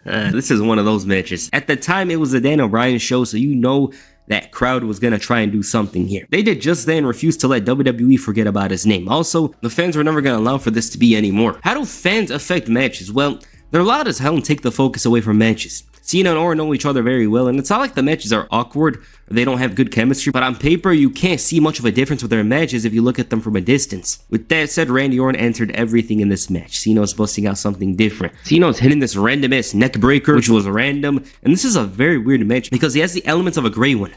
This is one of those matches. At the time, it was the Daniel Bryan show, so you know that crowd was gonna try and do something here. They did just that and refused to let WWE forget about his name. Also, the fans were never gonna allow for this to be anymore. How do fans affect matches? Well, they're loud as hell and take the focus away from matches. Cena and Orton know each other very well, and it's not like the matches are awkward or they don't have good chemistry, but on paper you can't see much of a difference with their matches if you look at them from a distance. With that said, Randy Orton answered everything in this match. Ceno's busting out something different. Ceno's hitting this random ass neck breaker, which was random, and this is a very weird match because he has the elements of a gray one.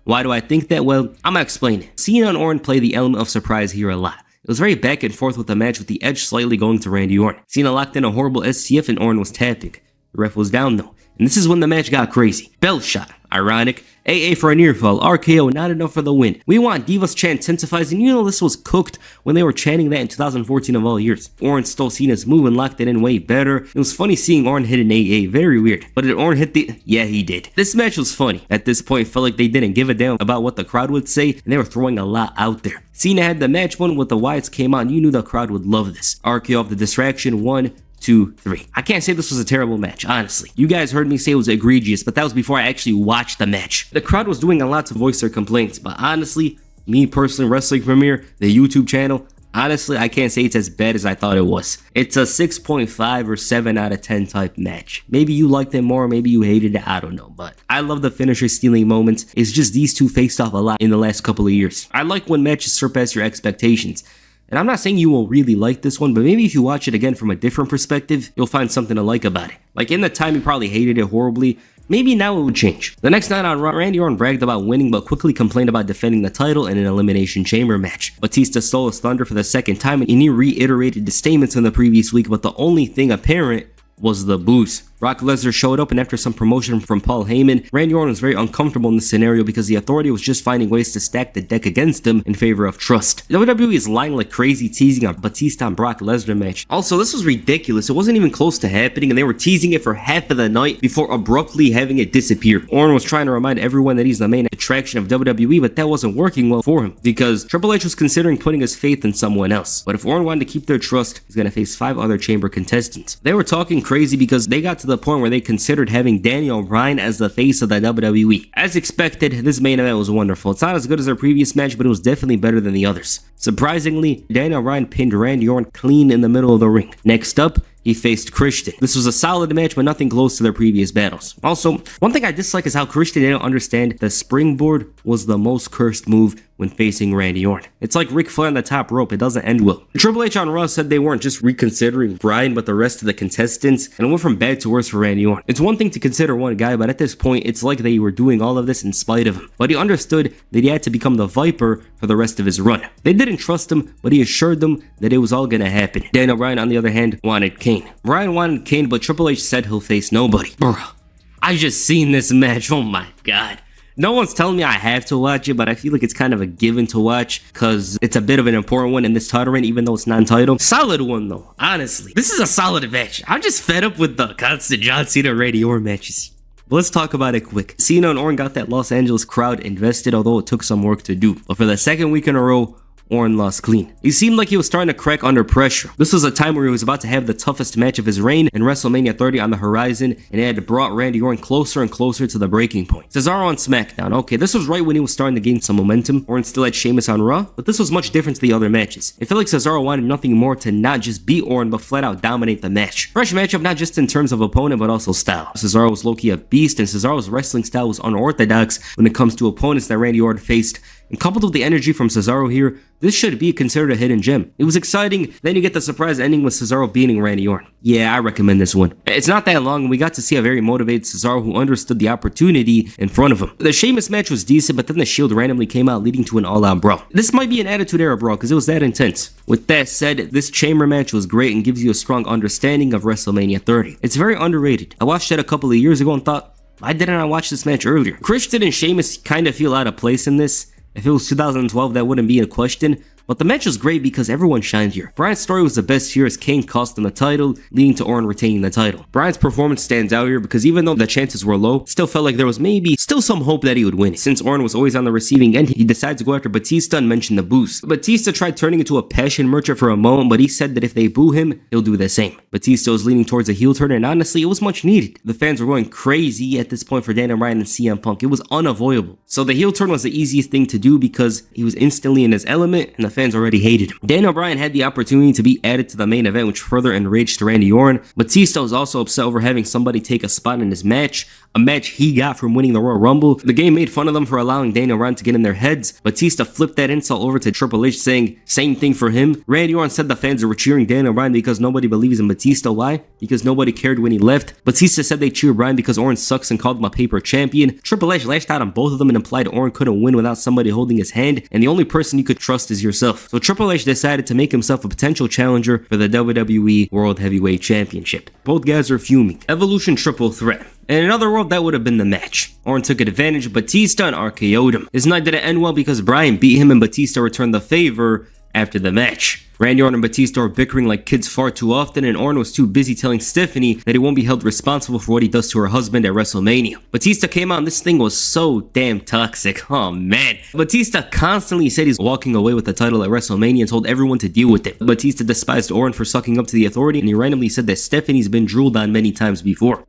Why do I think that? Well, I'm gonna explain it. Cena and Orton play the element of surprise here a lot. It was very back and forth with the match, with the edge slightly going to Randy Orton. Cena locked in a horrible STF and Orton was tapping. The ref was down though, and this is when the match got crazy. Belt shot, ironic. AA for a near fall, RKO not enough for the win. We want Divas chant intensifies, and you know this was cooked when they were chanting that in 2014 of all years. Orton stole Cena's move and locked it in way better. It was funny seeing Orton hit an AA, very weird. But did Orton hit the... Yeah, he did. This match was funny. At this point, it felt like they didn't give a damn about what the crowd would say, and they were throwing a lot out there. Cena had the match won with the Wyatts came out, and you knew the crowd would love this. RKO off the distraction, 1, 2, 3. I can't say this was a terrible match, honestly. You guys heard me say it was egregious, but that was before I actually watched the match. The crowd was doing a lot to voice their complaints, but honestly, me personally, Wrestling Premiere, the YouTube channel, honestly, I can't say it's as bad as I thought it was. It's a 6.5 or 7 out of 10 type match. Maybe you liked it more, maybe you hated it, I don't know, but I love the finisher stealing moments. It's just these two faced off a lot in the last couple of years. I like when matches surpass your expectations. And I'm not saying you will really like this one, but maybe if you watch it again from a different perspective, you'll find something to like about it. Like in the time you probably hated it horribly, maybe now it would change. The next night on Raw, Randy Orton bragged about winning but quickly complained about defending the title in an Elimination Chamber match. Batista stole his thunder for the second time and he reiterated the statements from the previous week, but the only thing apparent was the booze. Brock Lesnar showed up, and after some promotion from Paul Heyman, Randy Orton was very uncomfortable in this scenario because the Authority was just finding ways to stack the deck against him in favor of trust. WWE is lying like crazy, teasing a Batista and Brock Lesnar match. Also, this was ridiculous. It wasn't even close to happening, and they were teasing it for half of the night before abruptly having it disappear. Orton was trying to remind everyone that he's the main attraction of WWE, but that wasn't working well for him because Triple H was considering putting his faith in someone else. But if Orton wanted to keep their trust, he's gonna face 5 other chamber contestants. They were talking crazy because they got to the point where they considered having Daniel Bryan as the face of the WWE. As expected, this main event was wonderful. It's not as good as their previous match, but it was definitely better than the others. Surprisingly, Daniel Bryan pinned Randy Orton clean in the middle of the ring. Next up, he faced Christian. This was a solid match, but nothing close to their previous battles. Also, one thing I dislike is how Christian didn't understand the springboard was the most cursed move when facing Randy Orton. It's like Ric Flair on the top rope, it doesn't end well. Triple H on Raw said they weren't just reconsidering Bryan, but the rest of the contestants, and it went from bad to worse for Randy Orton. It's one thing to consider one guy, but at this point, it's like they were doing all of this in spite of him. But he understood that he had to become the Viper for the rest of his run. They didn't trust him, but he assured them that it was all gonna happen. Daniel Bryan, on the other hand, wanted Kane. Bryan wanted Kane, but Triple H said he'll face nobody. Bruh, I just seen this match, oh my god. No one's telling me I have to watch it, but I feel like it's kind of a given to watch because it's a bit of an important one in this title reign, even though it's non-title. Solid one though, honestly. This is a solid match. I'm just fed up with the constant John Cena Randy Orton matches. But let's talk about it quick. Cena and Orton got that Los Angeles crowd invested, although it took some work to do. But for the second week in a row, Orton lost clean. He seemed like he was starting to crack under pressure. This was a time where he was about to have the toughest match of his reign and WrestleMania 30 on the horizon, and it had brought Randy Orton closer and closer to the breaking point. Cesaro on SmackDown. Okay, this was right when he was starting to gain some momentum. Orton still had Sheamus on Raw, but this was much different to the other matches. It felt like Cesaro wanted nothing more to not just beat Orton, but flat out dominate the match. Fresh matchup not just in terms of opponent, but also style. Cesaro was low-key a beast, and Cesaro's wrestling style was unorthodox when it comes to opponents that Randy Orton faced. And coupled with the energy from Cesaro here, this should be considered a hidden gem. It was exciting, then you get the surprise ending with Cesaro beating Randy Orton. Yeah, I recommend this one. It's not that long, and we got to see a very motivated Cesaro who understood the opportunity in front of him. The Sheamus match was decent, but then the Shield randomly came out, leading to an all-out brawl. This might be an Attitude Era brawl, because it was that intense. With that said, this Chamber match was great and gives you a strong understanding of WrestleMania 30. It's very underrated. I watched it a couple of years ago and thought, why didn't I watch this match earlier? Christian and Sheamus kind of feel out of place in this. If it was 2012, that wouldn't be a question, but the match was great because everyone shined here. Bryan's story was the best here as Kane cost him the title, leading to Orton retaining the title. Bryan's performance stands out here because even though the chances were low, still felt like there was maybe still some hope that he would win. Since Orton was always on the receiving end, he decided to go after Batista and mention the boost. Batista tried turning into a passion merchant for a moment, but he said that if they boo him, he'll do the same. Batista was leaning towards a heel turn, and honestly, it was much needed. The fans were going crazy at this point for Daniel Bryan and CM Punk. It was unavoidable. So the heel turn was the easiest thing to do because he was instantly in his element and the fans already hated him. Daniel Bryan had the opportunity to be added to the main event, which further enraged Randy Orton. Batista was also upset over having somebody take a spot in his match, a match he got from winning the Royal Rumble. The game made fun of them for allowing Daniel Bryan to get in their heads. Batista flipped that insult over to Triple H, saying same thing for him. Randy Orton said the fans were cheering Daniel Bryan because nobody believes in Batista. Why? Because nobody cared when he left. Batista said they cheer Bryan because Orton sucks and called him a paper champion. Triple H lashed out on both of them and implied Orton couldn't win without somebody holding his hand, and the only person you could trust is yourself. So Triple H decided to make himself a potential challenger for the WWE World Heavyweight Championship. Both guys are fuming. Evolution triple threat. In another world, that would have been the match. Orton took advantage of Batista and RKO'd him. This night didn't end well because Bryan beat him and Batista returned the favor after the match. Randy Orton and Batista were bickering like kids far too often, and Orton was too busy telling Stephanie that he won't be held responsible for what he does to her husband at WrestleMania. Batista came out and this thing was so damn toxic. Oh man. Batista constantly said he's walking away with the title at WrestleMania and told everyone to deal with it. Batista despised Orton for sucking up to the authority, and he randomly said that Stephanie's been drooled on many times before.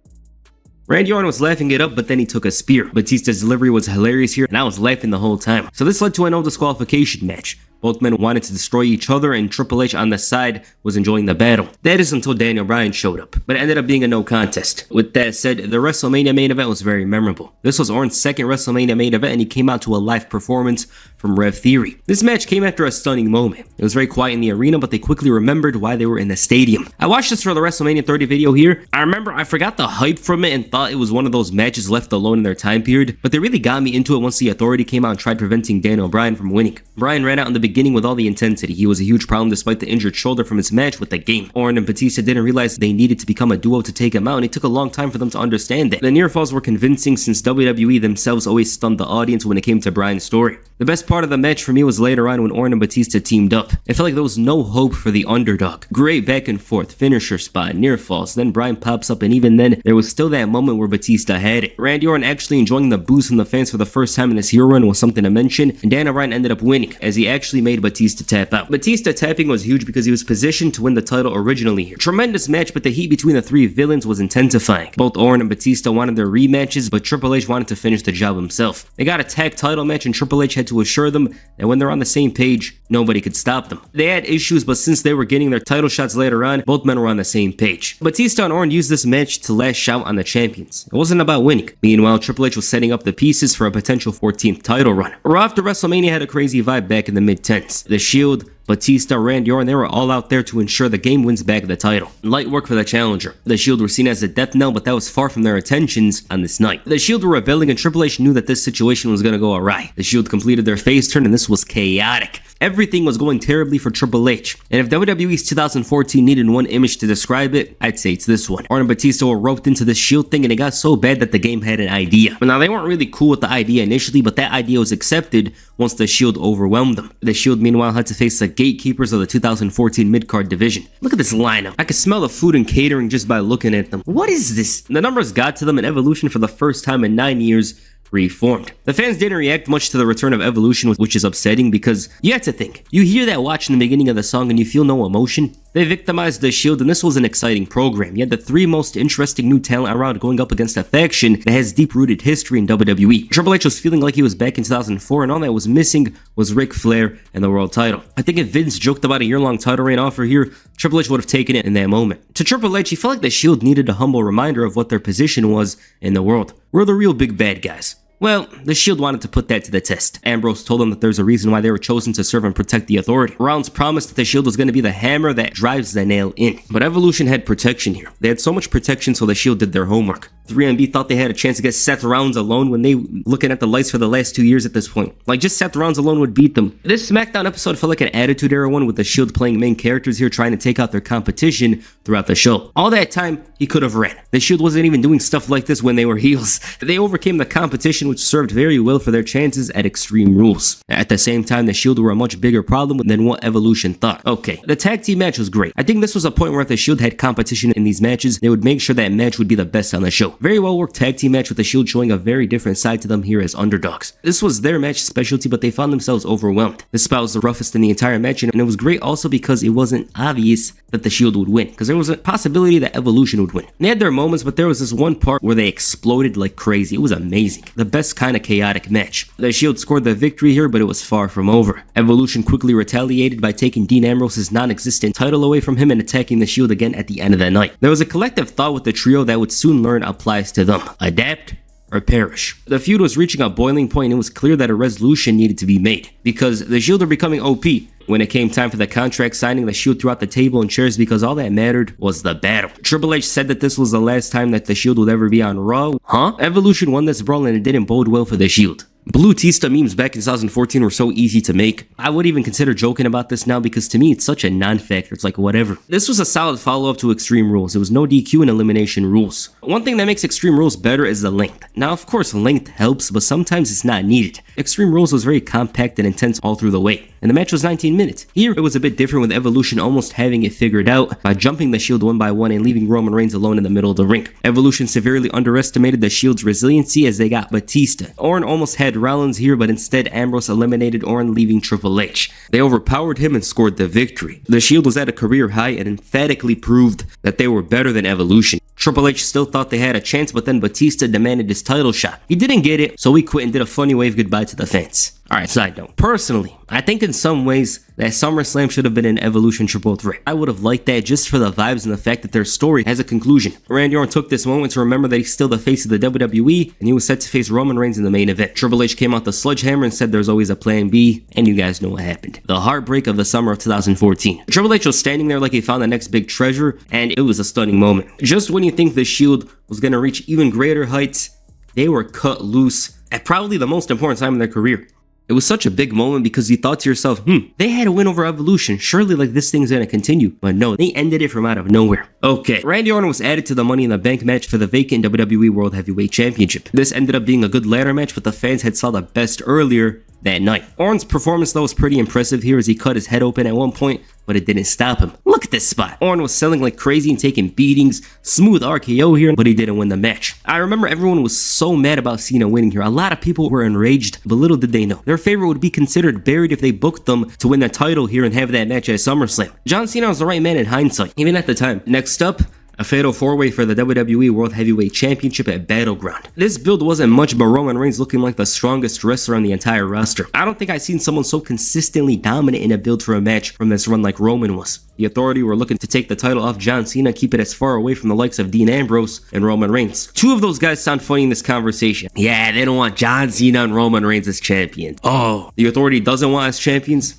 Randy Orton was laughing it up, but then he took a spear. Batista's delivery was hilarious here, and I was laughing the whole time. So this led to a no disqualification match. Both men wanted to destroy each other, and Triple H on the side was enjoying the battle. That is until Daniel Bryan showed up, but it ended up being a no contest. With that said, the WrestleMania main event was very memorable. This was Orton's second WrestleMania main event, and he came out to a live performance from Rev Theory. This match came after a stunning moment. It was very quiet in the arena, but they quickly remembered why they were in the stadium. I watched this for the WrestleMania 30 video here. I remember I forgot the hype from it and thought it was one of those matches left alone in their time period, but they really got me into it once the authority came out and tried preventing Daniel Bryan from winning. Bryan ran out in the beginning with all the intensity. He was a huge problem despite the injured shoulder from his match with the game. Orton and Batista didn't realize they needed to become a duo to take him out, and it took a long time for them to understand that. The near falls were convincing since WWE themselves always stunned the audience when it came to Bryan's story. The best part of the match for me was later on when Orton and Batista teamed up. It felt like there was no hope for the underdog. Great back and forth, finisher spot, near falls, then Bryan pops up, and even then, there was still that moment where Batista had it. Randy Orton actually enjoying the boost from the fans for the first time in his hero run was something to mention, and Daniel Bryan ended up winning, as he actually made Batista tap out. Batista tapping was huge because he was positioned to win the title originally here. Tremendous match, but the heat between the three villains was intensifying. Both Orton and Batista wanted their rematches, but Triple H wanted to finish the job himself. They got a tag title match, and Triple H had to assure them that when they're on the same page, nobody could stop them. They had issues, but since they were getting their title shots later on, both men were on the same page. Batista and Orton used this match to lash out on the champions. It wasn't about winning. Meanwhile, Triple H was setting up the pieces for a potential 14th title run. Raw after WrestleMania had a crazy vibe back in the mid-10s. The Shield, Batista, Randy Orton, they were all out there to ensure the game wins back the title. Light work for the challenger. The Shield were seen as a death knell, but that was far from their intentions on this night. The Shield were rebelling, and Triple H knew that this situation was going to go awry. The Shield completed their face turn, and this was chaotic. Everything was going terribly for Triple H, and if WWE's 2014 needed one image to describe it, I'd say it's this one. Orton and Batista were roped into this Shield thing, and it got so bad that the game had an idea. Now, they weren't really cool with the idea initially, but that idea was accepted once the Shield overwhelmed them. The Shield, meanwhile, had to face the gatekeepers of the 2014 mid-card division. Look at this lineup. I could smell the food and catering just by looking at them. What is this? The numbers got to them, and Evolution for the first time in 9 years reformed. The fans didn't react much to the return of Evolution, which is upsetting because you have to think. You hear that watch in the beginning of the song and you feel no emotion. They victimized the Shield, and this was an exciting program. You had the three most interesting new talent around going up against a faction that has deep-rooted history in WWE. Triple H was feeling like he was back in 2004, and all that was missing was Ric Flair and the world title. I think if Vince joked about a year-long title reign offer here, Triple H would have taken it in that moment. To Triple H, he felt like the Shield needed a humble reminder of what their position was in the world. We're the real big bad guys. Well, the Shield wanted to put that to the test. Ambrose told them that there's a reason why they were chosen to serve and protect the authority. Rollins promised that the Shield was going to be the hammer that drives the nail in. But Evolution had protection here. They had so much protection, so the Shield did their homework. 3MB thought they had a chance to get Seth Rollins alone when they looking at the lights for the last 2 years at this point. Like, just Seth Rollins alone would beat them. This SmackDown episode felt like an Attitude Era one, with the Shield playing main characters here trying to take out their competition throughout the show. All that time, he could have ran. The Shield wasn't even doing stuff like this when they were heels. They overcame the competition, which served very well for their chances at Extreme Rules. At the same time, the Shield were a much bigger problem than what Evolution thought. Okay, the tag team match was great. I think this was a point where if the Shield had competition in these matches, they would make sure that match would be the best on the show. show. Very well worked tag team match with the Shield showing a very different side to them here as underdogs. This was their match specialty, but they found themselves overwhelmed. This spot was the roughest in the entire match, and it was great also because it wasn't obvious that the Shield would win, because there was a possibility that Evolution would win. They had their moments, but there was this one part where they exploded like crazy. It was amazing. The best kind of chaotic match. The Shield scored the victory here, but it was far from over. Evolution quickly retaliated by taking Dean Ambrose's non-existent title away from him and attacking the Shield again at the end of the night. There was a collective thought with the trio that would soon learn applies to them. Adapt or perish. The feud was reaching a boiling point, and it was clear that a resolution needed to be made, because the Shield are becoming OP. When it came time for the contract signing, the Shield threw out the table and chairs because all that mattered was the battle. Triple H said that this was the last time that the Shield would ever be on Raw. Huh? Evolution won this brawl and it didn't bode well for the Shield. Blue Tista memes back in 2014 were so easy to make. I would even consider joking about this now because to me it's such a non-factor. It's like whatever. This was a solid follow-up to Extreme Rules. It was no DQ and elimination rules. One thing that makes Extreme Rules better is the length. Now of course length helps, but sometimes it's not needed. Extreme Rules was very compact and intense all through the way, and the match was 19 minutes. Here it was a bit different, with Evolution almost having it figured out by jumping the Shield one by one and leaving Roman Reigns alone in the middle of the ring. Evolution severely underestimated the Shield's resiliency as they got Batista. Orton almost had Rollins here, but instead Ambrose eliminated Orton, leaving Triple H. They overpowered him and scored the victory. The Shield was at a career high and emphatically proved that they were better than Evolution. Triple H still thought they had a chance, but then Batista demanded his title shot. He didn't get it, so he quit and did a funny wave goodbye to the fans. Alright, side note. Personally, I think in some ways that SummerSlam should have been an Evolution Triple Threat. I would have liked that just for the vibes and the fact that their story has a conclusion. Randy Orton took this moment to remember that he's still the face of the WWE, and he was set to face Roman Reigns in the main event. Triple H came out the sledgehammer and said there's always a plan B, and you guys know what happened. The heartbreak of the summer of 2014. Triple H was standing there like he found the next big treasure, and it was a stunning moment. Just when you think the Shield was going to reach even greater heights, they were cut loose at probably the most important time in their career. It was such a big moment because you thought to yourself, they had a win over Evolution. Surely like this thing's gonna continue. But no, they ended it from out of nowhere. Okay, Randy Orton was added to the Money in the Bank match for the vacant WWE World Heavyweight Championship. This ended up being a good ladder match, but the fans had saw the best earlier that night. Orton's performance though was pretty impressive here as he cut his head open at one point, but it didn't stop him. Look at this spot. Orton was selling like crazy and taking beatings. Smooth RKO here, but he didn't win the match. I remember everyone was so mad about Cena winning here. A lot of people were enraged, but little did they know their favorite would be considered buried if they booked them to win the title here and have that match at SummerSlam. John Cena was the right man in hindsight, even at the time. Next up, a fatal four-way for the WWE World Heavyweight Championship at Battleground. This build wasn't much, but Roman Reigns looking like the strongest wrestler on the entire roster. I don't think I've seen someone so consistently dominant in a build for a match from this run like Roman was. The Authority were looking to take the title off John Cena, keep it as far away from the likes of Dean Ambrose and Roman Reigns. Two of those guys sound funny in this conversation. Yeah, they don't want John Cena and Roman Reigns as champions. Oh, the Authority doesn't want as champions?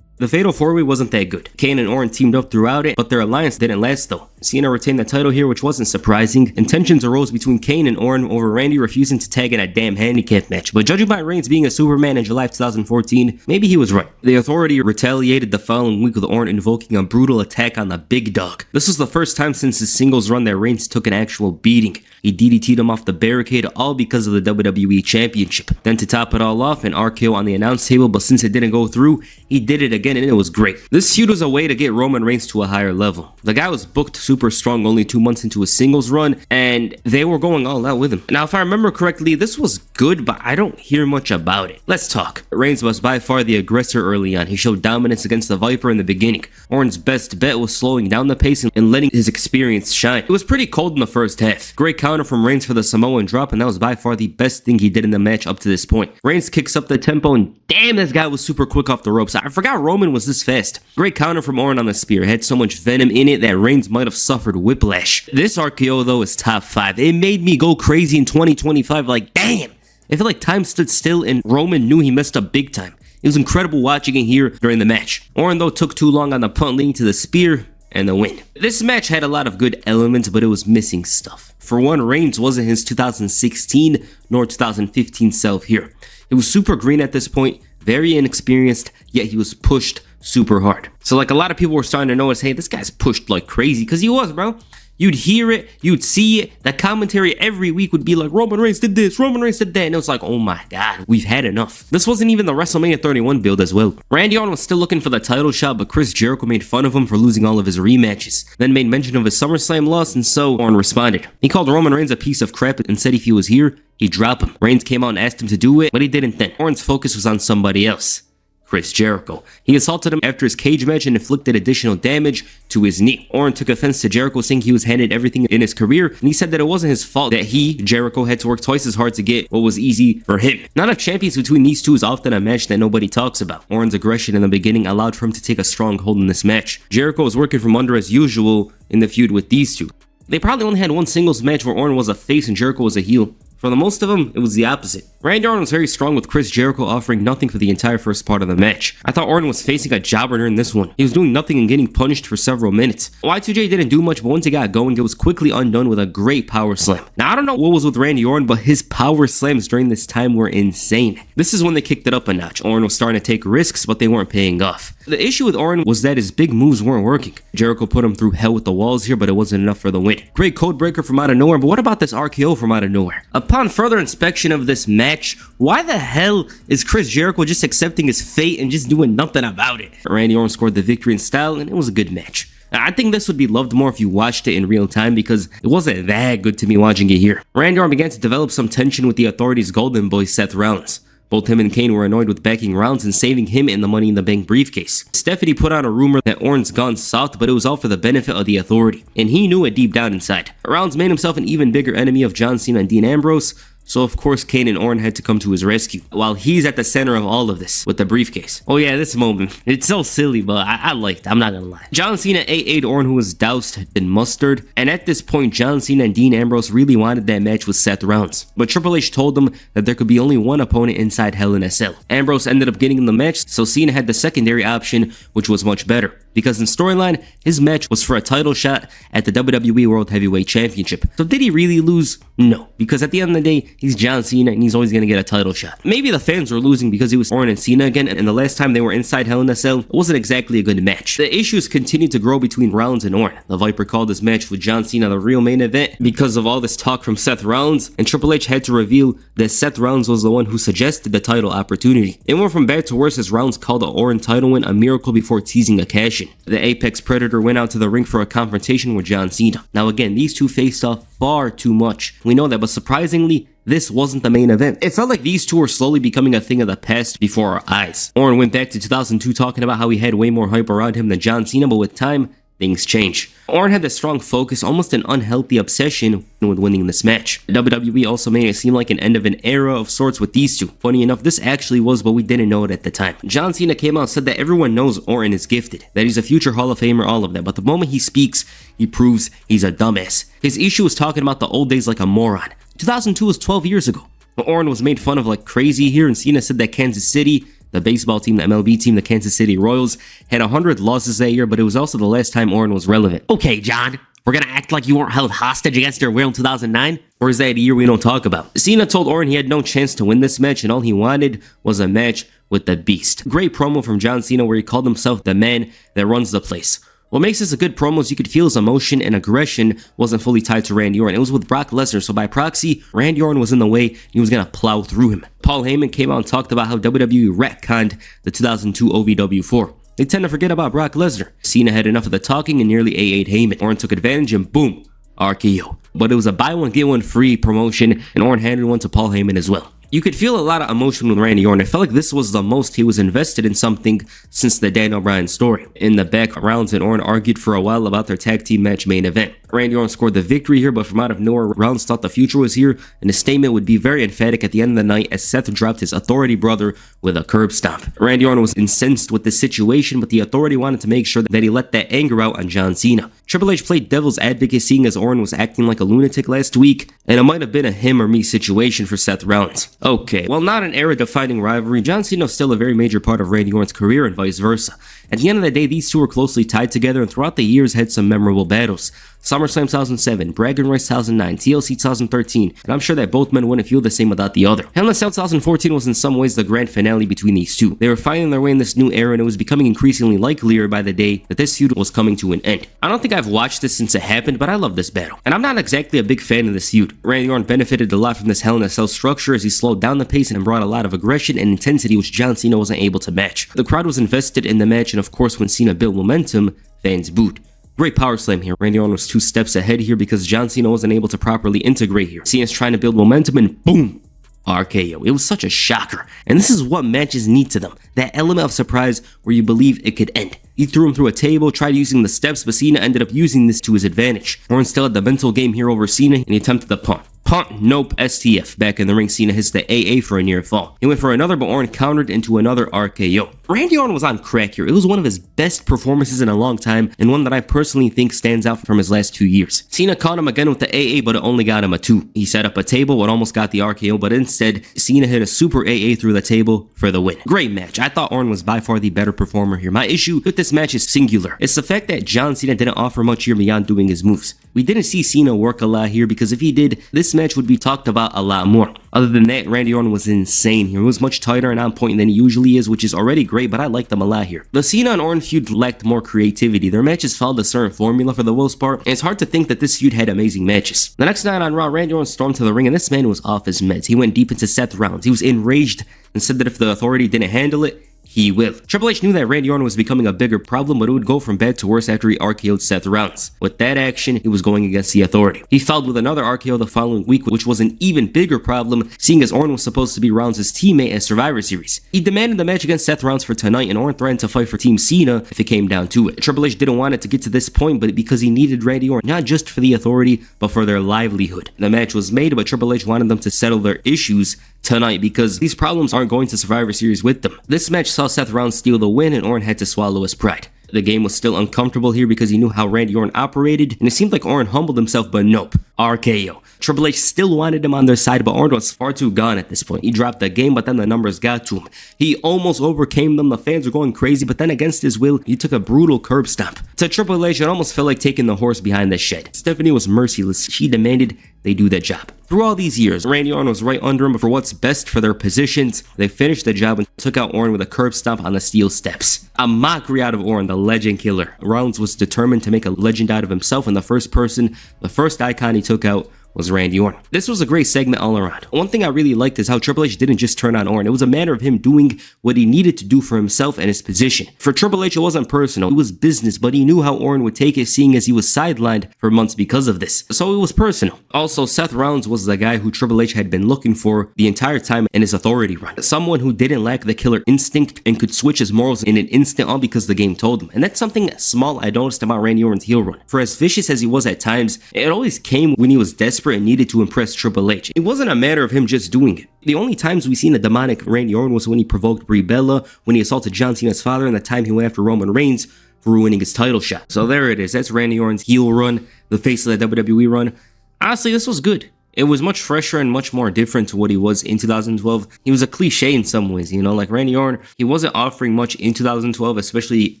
The Fatal 4-Way wasn't that good. Kane and Orton teamed up throughout it, but their alliance didn't last though. Cena retained the title here, which wasn't surprising, and tensions arose between Kane and Orton over Randy refusing to tag in a damn handicap match. But judging by Reigns being a Superman in July of 2014, maybe he was right. The Authority retaliated the following week with Orton invoking a brutal attack on the big dog. This was the first time since his singles run that Reigns took an actual beating. He DDT'd him off the barricade, all because of the WWE Championship. Then to top it all off, an RKO on the announce table, but since it didn't go through, he did it again and it was great. This feud was a way to get Roman Reigns to a higher level. The guy was booked super strong only 2 months into his singles run, and they were going all out with him. Now, if I remember correctly, this was good, but I don't hear much about it. Let's talk. Reigns was by far the aggressor early on. He showed dominance against the Viper in the beginning. Orton's best bet was slowing down the pace and letting his experience shine. It was pretty cold in the first half. Great counter from Reigns for the Samoan drop, and that was by far the best thing he did in the match up to this point. Reigns kicks up the tempo, and damn, this guy was super quick off the ropes. I forgot Roman was this fast. Great counter from Orton on the spear. It had so much venom in it that Reigns might have suffered whiplash. This RKO though is top 5. It made me go crazy in 2025, like damn. I feel like time stood still and Roman knew he messed up big time. It was incredible watching it here during the match. Orton though took too long on the punt leading to the spear and the win. This match had a lot of good elements, but it was missing stuff. For one, Reigns wasn't his 2016 nor 2015 self here. It was super green at this point, very inexperienced, yet he was pushed super hard. So like a lot of people were starting to notice, hey, this guy's pushed like crazy, because he was, bro. You'd hear it, you'd see it. The commentary every week would be like, Roman Reigns did this, Roman Reigns did that. And it was like, oh my god, we've had enough. This wasn't even the WrestleMania 31 build as well. Randy Orton was still looking for the title shot, but Chris Jericho made fun of him for losing all of his rematches. Then made mention of his SummerSlam loss, and so Orton responded. He called Roman Reigns a piece of crap and said if he was here, he'd drop him. Reigns came out and asked him to do it, but he didn't then. Orton's focus was on somebody else. Chris Jericho. He assaulted him after his cage match and inflicted additional damage to his knee. Orton took offense to Jericho, saying he was handed everything in his career, and he said that it wasn't his fault that he, Jericho, had to work twice as hard to get what was easy for him. Not of champions between these two is often a match that nobody talks about. Orton's aggression in the beginning allowed for him to take a strong hold in this match. Jericho was working from under as usual in the feud with these two. They probably only had one singles match where Orton was a face and Jericho was a heel. For the most of them, it was the opposite. Randy Orton was very strong with Chris Jericho offering nothing for the entire first part of the match. I thought Orton was facing a jobber during this one. He was doing nothing and getting punished for several minutes. Y2J didn't do much, but once it got going, it was quickly undone with a great power slam. Now, I don't know what was with Randy Orton, but his power slams during this time were insane. This is when they kicked it up a notch. Orton was starting to take risks, but they weren't paying off. The issue with Orton was that his big moves weren't working. Jericho put him through hell with the walls here, but it wasn't enough for the win. Great code breaker from out of nowhere, but what about this RKO from out of nowhere? Upon further inspection of this match, why the hell is Chris Jericho just accepting his fate and just doing nothing about it? Randy Orton scored the victory in style, and it was a good match. I think this would be loved more if you watched it in real time because it wasn't that good to me watching it here. Randy Orton began to develop some tension with the Authority's golden boy Seth Rollins. Both him and Kane were annoyed with backing Rollins and saving him in the Money in the Bank briefcase. Stephanie put out a rumor that Orton's gone soft, but it was all for the benefit of the Authority, and he knew it deep down inside. Rollins made himself an even bigger enemy of John Cena and Dean Ambrose, so of course Kane and Orton had to come to his rescue, while he's at the center of all of this with the briefcase. Oh yeah, this moment, it's so silly, but I liked it, I'm not gonna lie. John Cena ate Orton, who was doused in mustard, and at this point John Cena and Dean Ambrose really wanted that match with Seth Rollins, but Triple H told them that there could be only one opponent inside Hell in a Cell. Ambrose ended up getting in the match, so Cena had the secondary option, which was much better, because in storyline, his match was for a title shot at the WWE World Heavyweight Championship. So did he really lose? No, because at the end of the day, he's John Cena and he's always going to get a title shot. Maybe the fans were losing because it was Orton and Cena again, and the last time they were inside Hell in a Cell, it wasn't exactly a good match. The issues continued to grow between Rollins and Orton. The Viper called this match with John Cena the real main event because of all this talk from Seth Rollins, and Triple H had to reveal that Seth Rollins was the one who suggested the title opportunity. It went from bad to worse as Rollins called the Orton title win a miracle before teasing a cash-in. The Apex Predator went out to the ring for a confrontation with John Cena. Now again, these two faced off far too much. We know that, but surprisingly, this wasn't the main event. It felt like these two were slowly becoming a thing of the past before our eyes. Orton went back to 2002 talking about how he had way more hype around him than John Cena, but with time, things change. Orton had this strong focus, almost an unhealthy obsession with winning this match. The WWE also made it seem like an end of an era of sorts with these two. Funny enough, this actually was, but we didn't know it at the time. John Cena came out and said that everyone knows Orton is gifted, that he's a future Hall of Famer, all of that, but the moment he speaks, he proves he's a dumbass. His issue was talking about the old days like a moron. 2002 was 12 years ago. Orton was made fun of like crazy here, and Cena said that Kansas City, the baseball team, the MLB team, the Kansas City Royals, had 100 losses that year, but it was also the last time Orton was relevant. Okay, John, we're gonna act like you weren't held hostage against your will in 2009? Or is that a year we don't talk about? Cena told Orton he had no chance to win this match, and all he wanted was a match with the Beast. Great promo from John Cena where he called himself the man that runs the place. What makes this a good promo is you could feel his emotion and aggression wasn't fully tied to Randy Orton. It was with Brock Lesnar, so by proxy, Randy Orton was in the way and he was gonna plow through him. Paul Heyman came out and talked about how WWE retconned the 2002 OVW4. They tend to forget about Brock Lesnar. Cena had enough of the talking and nearly AA'd Heyman. Orton took advantage and boom, RKO. But it was a buy one get one free promotion, and Orton handed one to Paul Heyman as well. You could feel a lot of emotion with Randy Orton. It felt like this was the most he was invested in something since the Daniel Bryan story. In the back, Rollins and Orton argued for a while about their tag team match main event. Randy Orton scored the victory here, but from out of nowhere, Rollins thought the future was here, and his statement would be very emphatic at the end of the night as Seth dropped his Authority brother with a curb stomp. Randy Orton was incensed with the situation, but the Authority wanted to make sure that he let that anger out on John Cena. Triple H played devil's advocate, seeing as Orton was acting like a lunatic last week, and it might have been a him or me situation for Seth Rollins. Okay, while not an era-defining rivalry, John Cena is still a very major part of Randy Orton's career and vice versa. At the end of the day, these two were closely tied together and throughout the years had some memorable battles. SummerSlam 2007, Bragging Rights 2009, TLC 2013, and I'm sure that both men wouldn't feel the same about the other. Hell in a Cell 2014 was in some ways the grand finale between these two. They were finding their way in this new era and it was becoming increasingly likelier by the day that this feud was coming to an end. I don't think I've watched this since it happened, but I love this battle. And I'm not exactly a big fan of this feud. Randy Orton benefited a lot from this Hell in a Cell structure as he slowed down the pace and brought a lot of aggression and intensity which John Cena wasn't able to match. The crowd was invested in the match and of course when Cena built momentum, fans booed. Great power slam here. Randy Orton was 2 steps ahead here because John Cena wasn't able to properly integrate here. Cena's trying to build momentum and boom! RKO. It was such a shocker. And this is what matches need to them. That element of surprise where you believe it could end. He threw him through a table, tried using the steps, but Cena ended up using this to his advantage. Orton still had the mental game here over Cena and he attempted the punt. Punt, nope, STF. Back in the ring, Cena hits the AA for a near fall. He went for another, but Orton countered into another RKO. Randy Orton was on crack here. It was one of his best performances in a long time, and one that I personally think stands out from his last 2 years. Cena caught him again with the AA, but it only got him a 2. He set up a table, what almost got the RKO, but instead, Cena hit a super AA through the table for the win. Great match. I thought Orton was by far the better performer here. My issue with this match is singular. It's the fact that John Cena didn't offer much here beyond doing his moves. We didn't see Cena work a lot here because if he did, this match would be talked about a lot more. Other than that, Randy Orton was insane here. He was much tighter and on point than he usually is, which is already great, but I liked them a lot here. The Cena and Orton feud lacked more creativity. Their matches followed a certain formula for the most part, and it's hard to think that this feud had amazing matches. The next night on Raw, Randy Orton stormed to the ring, and this man was off his meds. He went deep into Seth Rollins. He was enraged and said that if the Authority didn't handle it, he will. Triple H knew that Randy Orton was becoming a bigger problem, but it would go from bad to worse after he RKO'd Seth Rollins. With that action, he was going against the Authority. He followed with another RKO the following week, which was an even bigger problem, seeing as Orton was supposed to be Rollins' teammate at Survivor Series. He demanded the match against Seth Rollins for tonight, and Orton threatened to fight for Team Cena if it came down to it. Triple H didn't want it to get to this point, but because he needed Randy Orton, not just for the Authority, but for their livelihood. The match was made, but Triple H wanted them to settle their issues tonight because these problems aren't going to Survivor Series with them. This match saw Seth Rollins steal the win and Orton had to swallow his pride. The game was still uncomfortable here because he knew how Randy Orton operated, and it seemed like Orton humbled himself, but nope. RKO. Triple H still wanted him on their side, but Orton was far too gone at this point. He dropped the game, but then the numbers got to him. He almost overcame them. The fans were going crazy, but then against his will, he took a brutal curb stomp. To Triple H, it almost felt like taking the horse behind the shed. Stephanie was merciless. She demanded they do their job. Through all these years, Randy Orton was right under him, but for what's best for their positions, they finished the job and took out Orton with a curb stomp on the steel steps. A mockery out of Orton, the legend killer. Rollins was determined to make a legend out of himself, and the first icon he took out was Randy Orton. This was a great segment all around. One thing I really liked is how Triple H didn't just turn on Orton. It was a matter of him doing what he needed to do for himself and his position. For Triple H, it wasn't personal. It was business, but he knew how Orton would take it, seeing as he was sidelined for months because of this. So it was personal. Also, Seth Rollins was the guy who Triple H had been looking for the entire time in his Authority run. Someone who didn't lack the killer instinct and could switch his morals in an instant, all because the game told him. And that's something small I noticed about Randy Orton's heel run. For as vicious as he was at times, it always came when he was desperate and needed to impress Triple H. It wasn't a matter of him just doing it. The only times we seen a demonic Randy Orton was when he provoked Brie Bella, when he assaulted John Cena's father, and the time he went after Roman Reigns for ruining his title shot. So there it is. That's Randy Orton's heel run, the face of the WWE run. Honestly, this was good. It was much fresher and much more different to what he was in 2012. He was a cliche in some ways, you know, like Randy Orton, he wasn't offering much in 2012, especially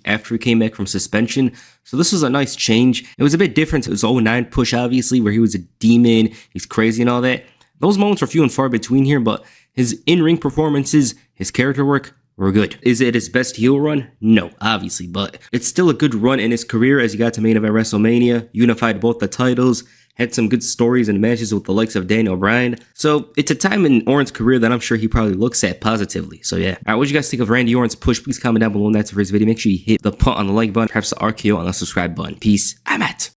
after he came back from suspension. So this was a nice change. It was a bit different to his 09 push, obviously, where he was a demon, he's crazy and all that. Those moments are few and far between here, but his in-ring performances, his character work, were good. Is it his best heel run? No, obviously, but it's still a good run in his career as he got to main event WrestleMania, unified both the titles, had some good stories and matches with the likes of Daniel Bryan. So it's a time in Orton's career that I'm sure he probably looks at positively. So yeah. Alright, what do you guys think of Randy Orton's push? Please comment down below, and that's it for this video. Make sure you hit the punt on the like button, perhaps the RKO on the subscribe button. Peace. I'm out.